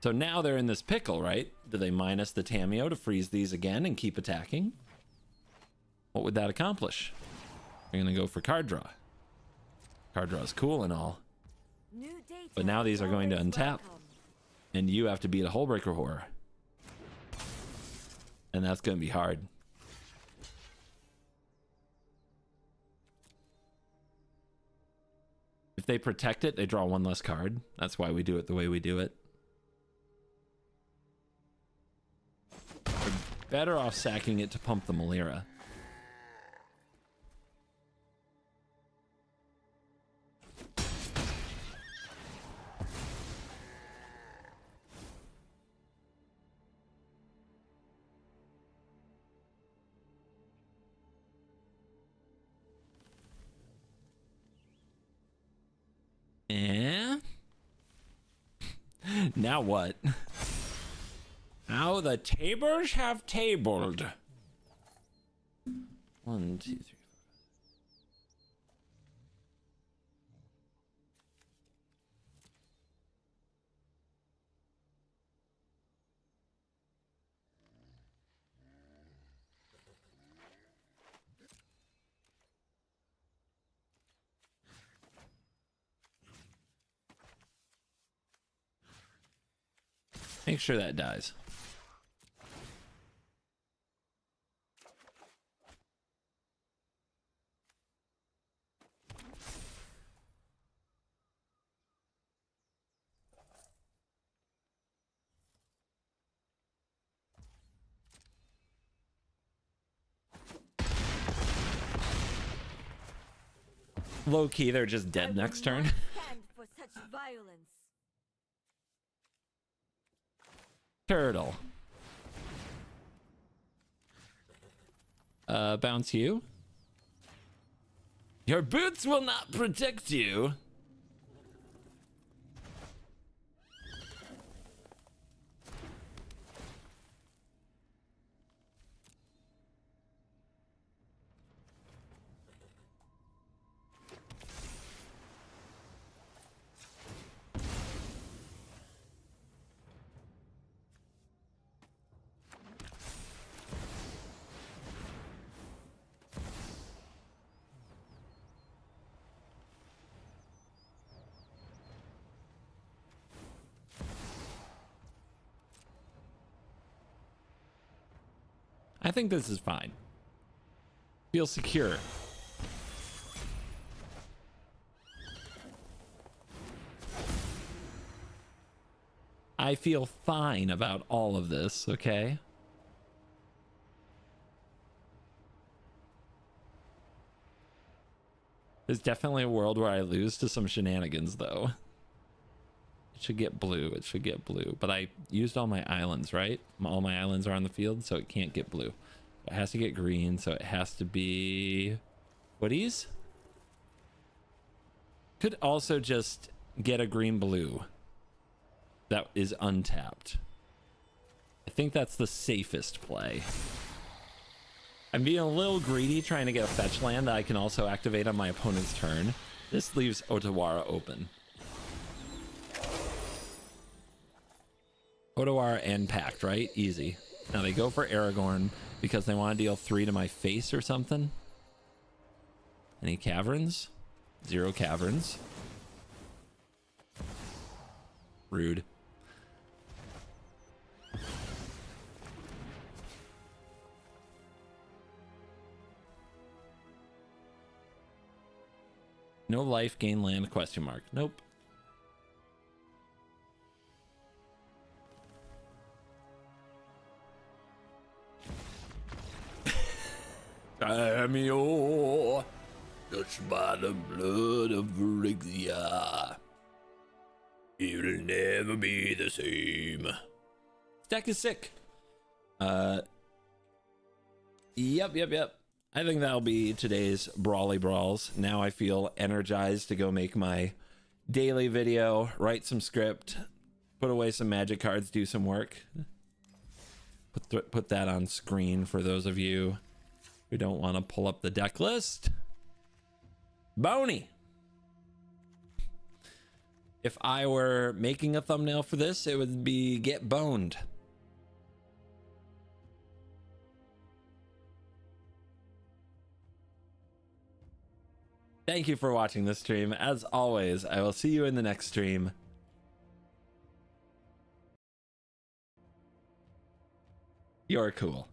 So now they're in this pickle, right? Do they minus the Tameo to freeze these again and keep attacking? What would that accomplish? They're gonna go for card draw. Card draw is cool and all, new data. but now these are going to Always untap, welcome. and you have to beat a Hullbreaker horror. And that's going to be hard. If they protect it, they draw one less card. That's why we do it the way we do it. We're better off sacking it to pump the Malira. Yeah. Now what? Now the tables have tabled. 1, 2, 3. Make sure that dies. Low key, they're just dead next turn. Stand for such violence. Turtle. Bounce you. Your boots will not protect you. I think this is fine. Feel secure. I feel fine about all of this, okay? There's definitely a world where I lose to some shenanigans, though. It should get blue. It should get blue. But I used all my islands, right? All my islands are on the field, so it can't get blue. It has to get green, so it has to be footies. Could also just get a green blue that is untapped. I think that's the safest play. I'm being a little greedy trying to get a fetch land that I can also activate on my opponent's turn. This leaves Otawara open. Otawara and Pact, right? Easy. Now they go for Aragorn because they want to deal 3 to my face or something. Any caverns? 0 caverns. Rude. No life, gain land, question mark. Nope. Cameo, touched by the blood of Varixia. You'll never be the same. This deck is sick. Yep. I think that'll be today's Brawly Brawls. Now I feel energized to go make my daily video, write some script, put away some magic cards, do some work. Put that on screen for those of you who don't want to pull up the deck list. Bonny. If I were making a thumbnail for this, it would be Get Boned. Thank you for watching this stream. As always, I will see you in the next stream. You're cool.